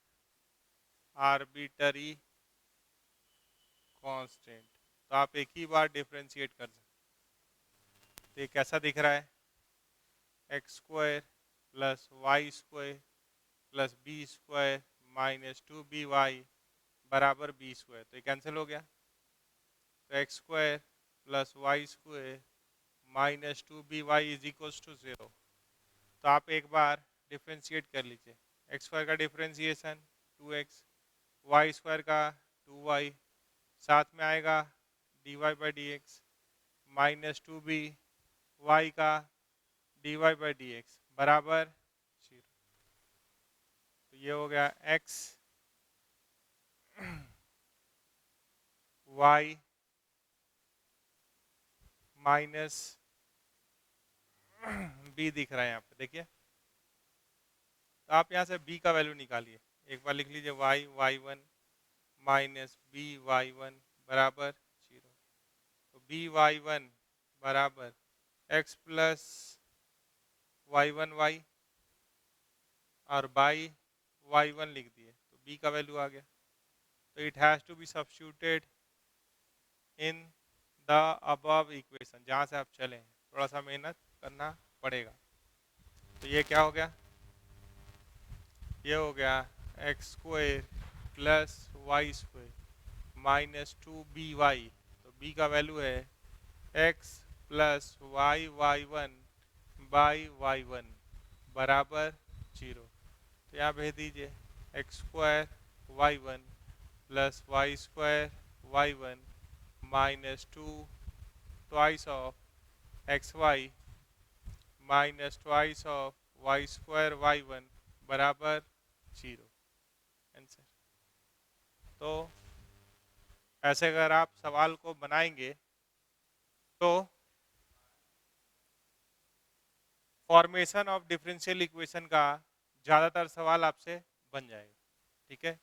arbitrary constant. तो आप एक ही बार डिफरेंशिएट कर सकते। तो ये कैसा दिख रहा है? x² plus y² plus b² minus 2by बराबर b²। तो ये कैंसिल हो गया। तो x² plus y² minus 2by is equals to 0। तो आप एक बार डिफ्रेंशिएट कर लीजिए। x² का डिफ्रेंशिएशन 2x, y² का 2y, साथ में आएगा dy/dx माइनस 2b y का dy/dx बराबर 0। तो ये हो गया x y माइनस b दिख रहा है यहाँ पे, देखिए। तो आप यहाँ से b का वैल्यू निकालिए। एक बार लिख लीजिए y1 माइनस by1 बराबर 0। तो by1 बराबर x प्लस y1y और बाई y1 लिख दिए तो b का वैल्यू आ गया। तो it has to be substituted in the above equation. जहाँ से आप चलें थोड़ा सा मेहनत करना पड़ेगा। तो ये क्या हो गया? ये हो गया x² plus y² minus 2by। तो b का वैल्यू है x plus y1 by y1 बराबर 0। तो यहाँ भेज दीजिए x² y1 plus y² y1 minus 2 twice of xy minus twice of y² y1 बराबर 0। आंसर। तो ऐसे अगर आप सवाल को बनाएंगे तो फॉर्मेशन ऑफ डिफरेंशियल इक्वेशन का ज़्यादातर सवाल आपसे बन जाएगा। ठीक है।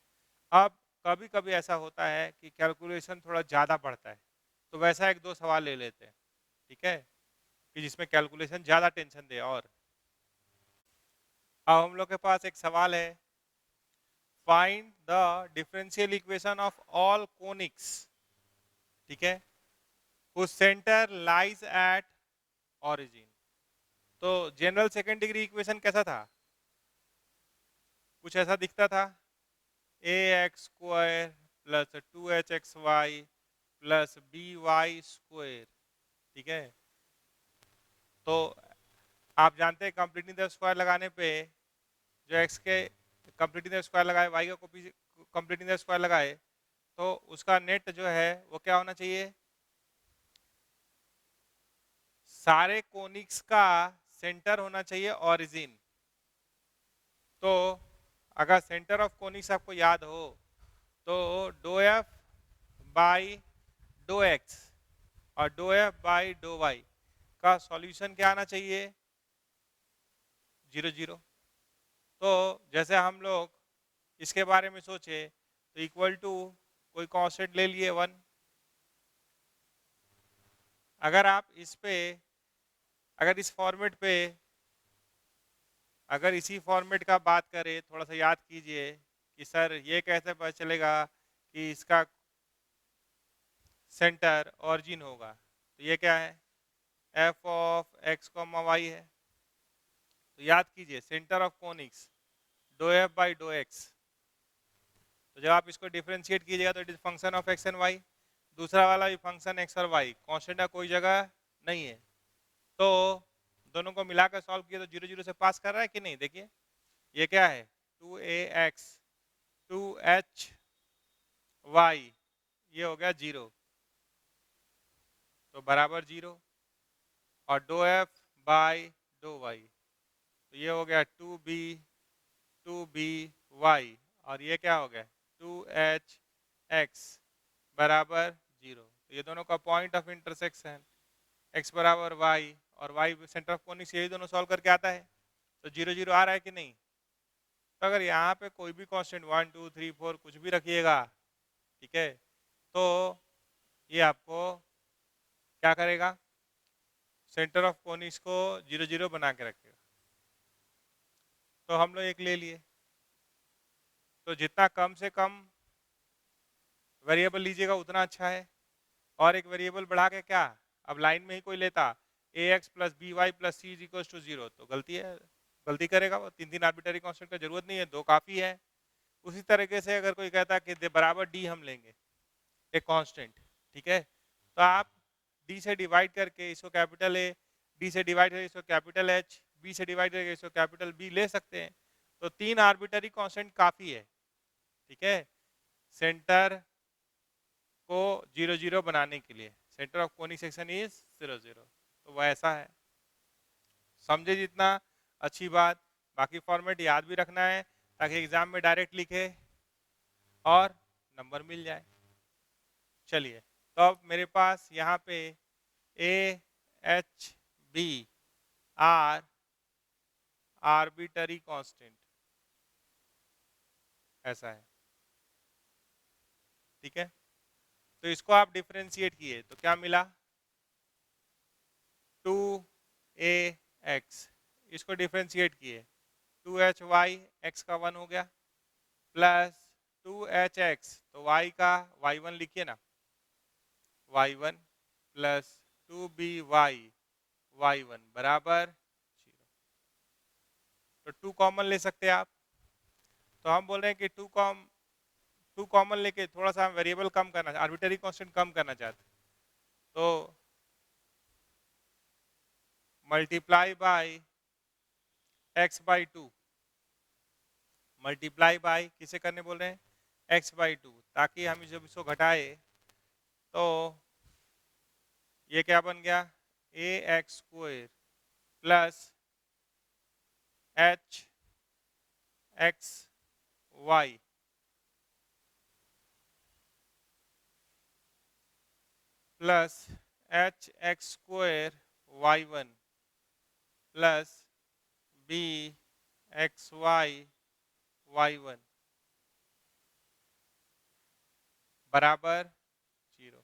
अब कभी कभी ऐसा होता है कि कैलकुलेशन थोड़ा ज़्यादा बढ़ता है, तो वैसा एक दो सवाल ले लेते हैं, ठीक है, कि जिसमें कैलकुलेशन ज़्यादा टेंशन दे। और अब हम लोग के पास एक सवाल है, find the differential equation of all conics, ठीक है, whose centre lies at origin. तो जनरल सेकेंड डिग्री इक्वेशन कैसा था? कुछ ऐसा दिखता था, A X square plus 2hxy plus by square, ठीक है। तो आप जानते हैं कंप्लीटिंग द स्क्वायर लगाने पे, जो x के कंप्लीटिंग द स्क्वायर लगाए, y का कंप्लीटिंग द स्क्वायर लगाए, तो उसका नेट जो है वो क्या होना चाहिए? सारे कोनिक्स का सेंटर होना चाहिए ऑरिजिन। तो अगर सेंटर ऑफ कोनिक्स आपको याद हो तो डो एफ बाई डो एक्स और dough F by dough Y का सॉल्यूशन क्या आना चाहिए? 0 0। तो जैसे हम लोग इसके बारे में सोचे तो इक्वल टू कोई कांस्टेंट ले लिए 1। अगर आप इस पे, अगर इस फॉर्मेट पे, अगर इसी फॉर्मेट का बात करें, थोड़ा सा याद कीजिए कि सर ये कैसे पता चलेगा कि इसका सेंटर ऑरिजिन होगा। तो ये क्या है? F of x comma y है। तो याद कीजिए centre of conics do F by dough x. तो जब आप इसको डिफरेंशिएट कीजिएगा तो it is function of x and y. दूसरा वाला भी फंक्शन एक्स और वाई, कांस्टेंट का कोई जगह नहीं है। तो दोनों को मिलाकर सॉल्व किया तो 0 0 से पास कर रहा है कि नहीं? देखिए ये क्या है, 2ax 2hy, ये हो गया 0, तो बराबर 0। और dough F by dough y, तो ये हो गया 2b और ये क्या हो गया 2hx बराबर 0। तो ये दोनों का पॉइंट ऑफ इंटरसेक्शन x बराबर y और y सेंटर ऑफ कोनिक्स, यही दोनों सॉल्व करके आता है। तो 0 0 आ रहा है कि नहीं? तो अगर यहाँ पे कोई भी कांस्टेंट 1 2 3 4 कुछ भी रखिएगा, ठीक है, तो ये आपको क्या करेगा? सेंटर ऑफ कोनिक्स को 0 0 बना के रखेगा। तो हम लोग एक ले लिए, तो जितना कम से कम वेरिएबल लीजिएगा उतना अच्छा है। और एक वेरिएबल बढ़ा के क्या, अब लाइन में ही कोई लेता A X plus B Y plus C is equal to 0, तो गलती है, गलती करेगा वो। 3 3 आर्बिटरी कांस्टेंट का जरूरत नहीं है, 2 काफी है। उसी तरीके से अगर कोई कहता है कि बराबर डी हम लेंगे एक कांस्टेंट, ठीक है, तो आप डी से डिवाइड करके इसको कैपिटल ए, डी से डिवाइड करके इसको कैपिटल एच, बी से डिवाइड करके इसको कैपिटल बी ले सकते हैं। तो 3 आर्बिटरी कांस्टेंट काफी है, ठीक है, सेंटर को 0 0 बनाने के लिए। Centre of conic section is 0 0। तो वह ऐसा है, समझे जितना अच्छी बात। बाकी फॉर्मेट याद भी रखना है ताकि एग्जाम में डायरेक्ट लिखे और नंबर मिल जाए। चलिए, तो अब मेरे पास यहाँ पे a h b are arbitrary constant ऐसा है, ठीक है। तो इसको आप डिफरेंशिएट किए तो क्या मिला? 2ax, इसको डिफरेंशिएट किए 2hy, x का 1 हो गया, प्लस 2hx, तो y का y1 लिखिए ना, y1 प्लस 2by y1 बराबर 0। तो 2 कॉमन ले सकते हैं आप। तो हम बोल रहे हैं कि 2 कॉमन लेके थोड़ा सा वेरिएबल कम करना, आर्बिटरी कांस्टेंट कम करना चाहते हैं। तो multiply by x by 2, multiply by किसे करने बोल रहे हैं? x बाई 2, ताकि हम जब इसको घटाए तो ये क्या बन गया? A X square plus H X Y plus H X square Y 1 plus B X Y Y 1 बराबर 0।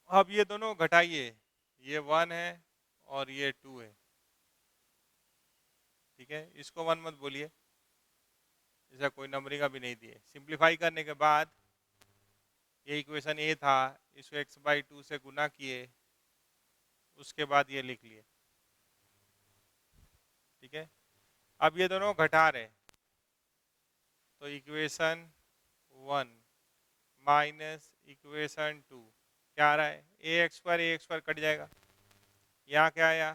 अब ये दोनों घटाइए, ये 1 है और ये 2 है, ठीक है। इसको 1 मत बोलिए, इसका कोई नंबरिंग अभी नहीं दिए। सिंप्लीफाई करने के बाद ये इक्वेशन ए था, इसको x/2 से गुना किए, उसके बाद ये लिख लिए, ठीक है। अब ये दोनों घटा रहे, तो इक्वेशन 1 माइनस इक्वेशन 2 क्या आ रहा है, ए एक्स स्क्वायर कट जाएगा। यहाँ क्या आया,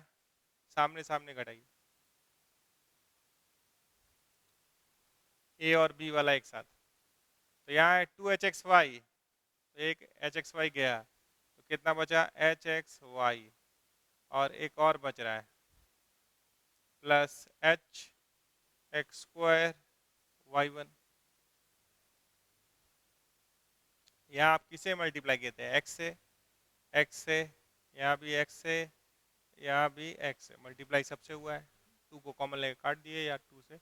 सामने सामने घटाइए, ए और बी वाला एक साथ, तो यहाँ है 2hxy, तो एक hxy गया, तो कितना बचा hxy, और एक और बच रहा है प्लस h(x²) y1। यहाँ आप किसे मल्टीप्लाई किए थे, x से, यहाँ भी x से, यहाँ भी x से, मल्टीप्लाई सबसे हुआ है, 2 को कॉमन लेकर काट दिए या 2 से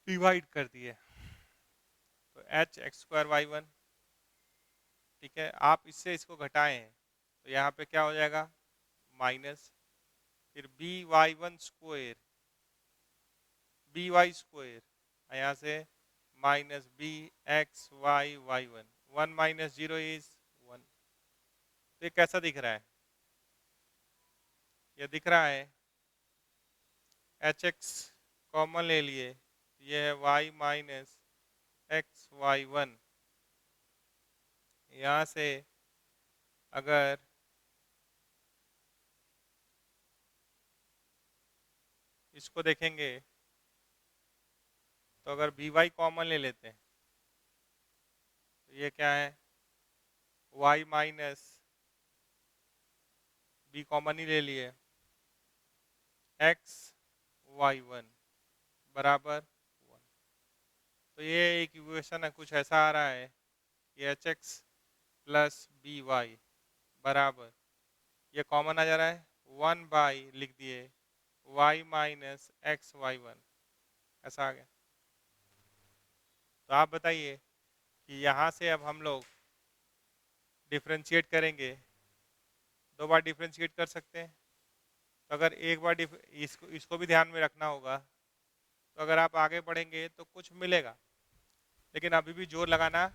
डिवाइड कर दिए, तो h(x²) y1, ठीक है। आप इससे इसको घटाएं तो यहाँ पे क्या हो जाएगा, माइनस, फिर by1² by², यहाँ से minus bxy y1, 1 minus 0 is 1। तो ये कैसा दिख रहा है, ये दिख रहा है hx कॉमन ले लिए, ये है y माइनस xy1, यहाँ से अगर इसको देखेंगे तो अगर by कॉमन ले लेते हैं तो ये क्या है, y माइनस b कॉमन ही ले लिए, x y1 बराबर 1। तो ये एक इक्वेशन है, कुछ ऐसा आ रहा है कि hx प्लस by बराबर, ये कॉमन आ जा रहा है, 1 लिख दिए y माइनस एक्स y1, ऐसा आ गया। तो आप बताइए कि यहाँ से अब हम लोग डिफ्रेंशिएट करेंगे, 2 बार डिफ्रेंशिएट कर सकते हैं। तो अगर एक बार इसको भी ध्यान में रखना होगा, तो अगर आप आगे बढ़ेंगे तो कुछ मिलेगा, लेकिन अभी भी जोर लगाना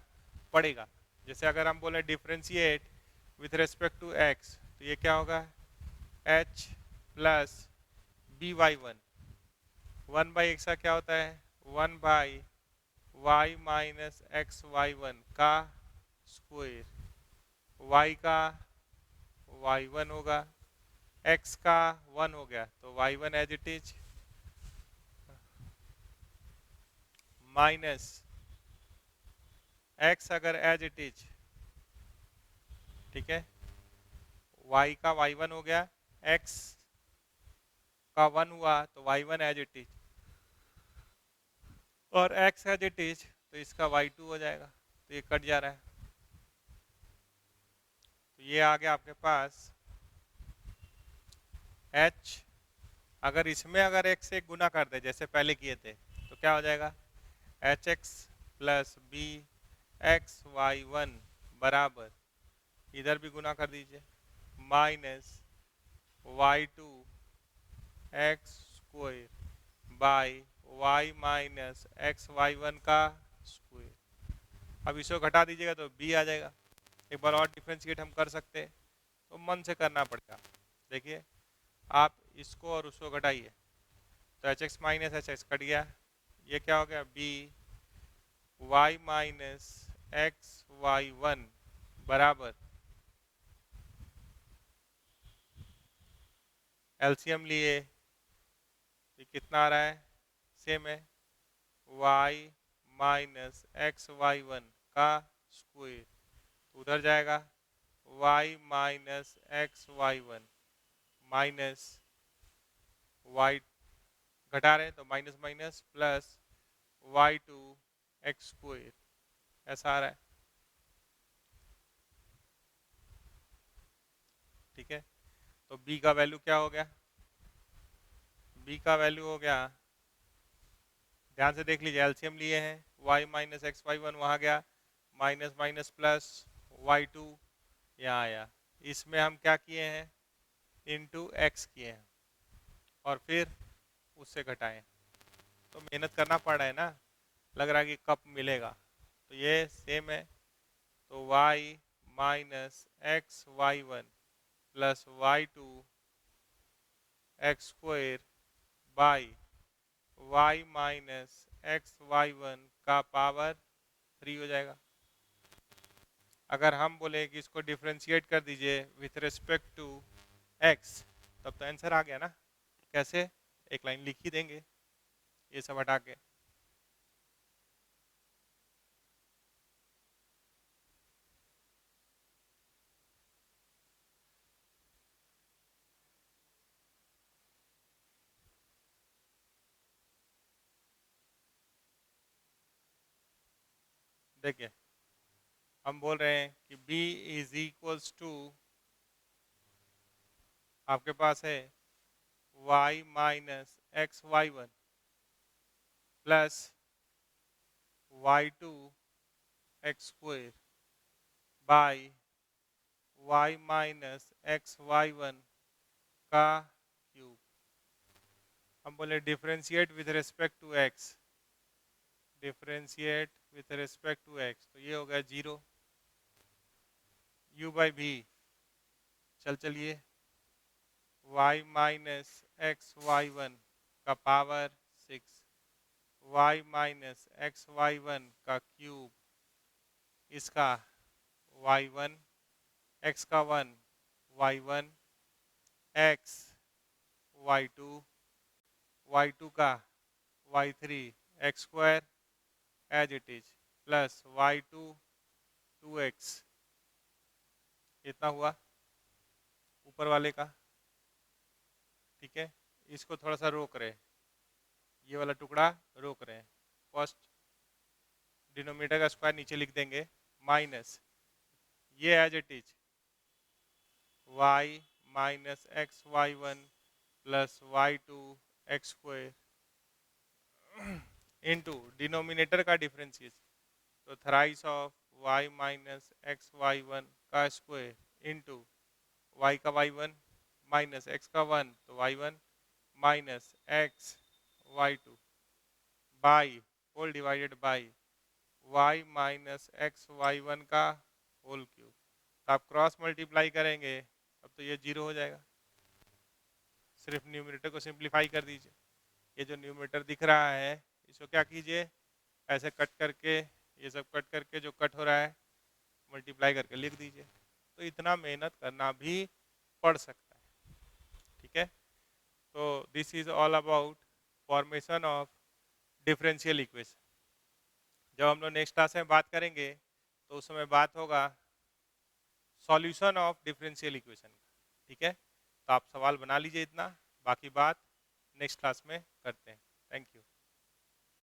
पड़ेगा। जैसे अगर हम बोले differentiate with respect to x, तो ये क्या होगा, h प्लस by1, 1/x का क्या होता है, 1/y माइनस एक्स y1 का स्क्वायर, y का y1 होगा, x का 1 हो गया तो y1 as it is, minus x अगर एज इट इज, ठीक है, y का y1 हो गया, x का 1 हुआ तो y1 एज इट इज, और x एज इट इज तो इसका y2 हो जाएगा, तो ये कट जा रहा है। तो ये आ गया आपके पास h, अगर इसमें अगर x से गुना कर दे जैसे पहले किए थे तो क्या हो जाएगा, hx plus B x y1 बराबर, इधर भी गुना कर दीजिए, minus y2 x square by y minus x y1 का स्क्वायर। अब इसको घटा दीजिएगा तो b आ जाएगा। एक बार और डिफ्रेंशिएट हम कर सकते हैं, तो मन से करना पड़ेगा। देखिए आप इसको और उसको घटाइए, तो H x minus H x cut गया, ये क्या हो गया, b y minus x y1 बराबर, एलसीएम लिए ये कितना आ रहा है, सेम है, y माइनस एक्स y1 का स्क्वायर, उधर जाएगा y minus x y1 minus y, घटा रहे हैं तो minus minus plus y2 x square, ऐसा आ रहा है, ठीक है। तो b का वैल्यू क्या हो गया, b का वैल्यू हो गया, ध्यान से देख लीजिए, एलसीएम लिए हैं, y minus x Y one वहाँ गया, माइनस माइनस प्लस y2 यहाँ आया। इसमें हम क्या किए हैं, इंटू एक्स किए हैं और फिर उससे घटाएं। तो मेहनत करना पड़ रहा है ना, लग रहा है कि कब मिलेगा। तो ये सेम है, तो y minus x Y one plus y2 x square by y minus x Y one का पावर 3 हो जाएगा। अगर हम बोले कि इसको डिफ्रेंशिएट कर दीजिए विथ रिस्पेक्ट टू x, तब तो आंसर आ गया ना। कैसे, एक लाइन लिख ही देंगे ये सब हटा के। देखिए हम बोल रहे हैं कि b इज इक्वल्स टू, आपके पास है y minus x Y one plus y2 x square by y minus x Y one का क्यूब। हम बोले differentiate with respect to x, differentiate with respect to x, तो ये हो गया 0, u बाई भी, चलिए y minus x Y one का power 6, y minus x Y one का क्यूब, इसका y1 x का 1 y1 x y2 y2 का y3 x square as it is plus y2 2x, इतना हुआ ऊपर वाले का। ठीक है, इसको थोड़ा सा रोक रहे, ये वाला टुकड़ा रोक रहे हैं। फर्स्ट डिनोमिनेटर का स्क्वायर नीचे लिख देंगे, माइनस ये as it is y minus x Y one plus y2 x square into denominator का डिफरेंशिएशन, तो thrice of y minus x Y one का स्क्वायर इंटू y का y1 माइनस x का 1 तो y1 minus x y2 by whole divided by y minus x Y one का whole cube. तो आप cross multiply करेंगे अब तो ये 0 हो जाएगा। सिर्फ न्यूमरेटर को सिंप्लीफाई कर दीजिए, ये जो न्यूमरेटर दिख रहा है इसको क्या कीजिए, ऐसे कट करके, ये सब कट करके जो कट हो रहा है मल्टीप्लाई करके लिख दीजिए। तो इतना मेहनत करना भी पड़ सकता है। ठीक है, तो this is all about formation of differential equation. जब हम लोग नेक्स्ट क्लास में बात करेंगे तो उस समय बात होगा सॉल्यूशन ऑफ डिफरेंशियल इक्वेशन का। ठीक है, तो आप सवाल बना लीजिए इतना, बाकी बात नेक्स्ट क्लास में करते हैं। Thank you.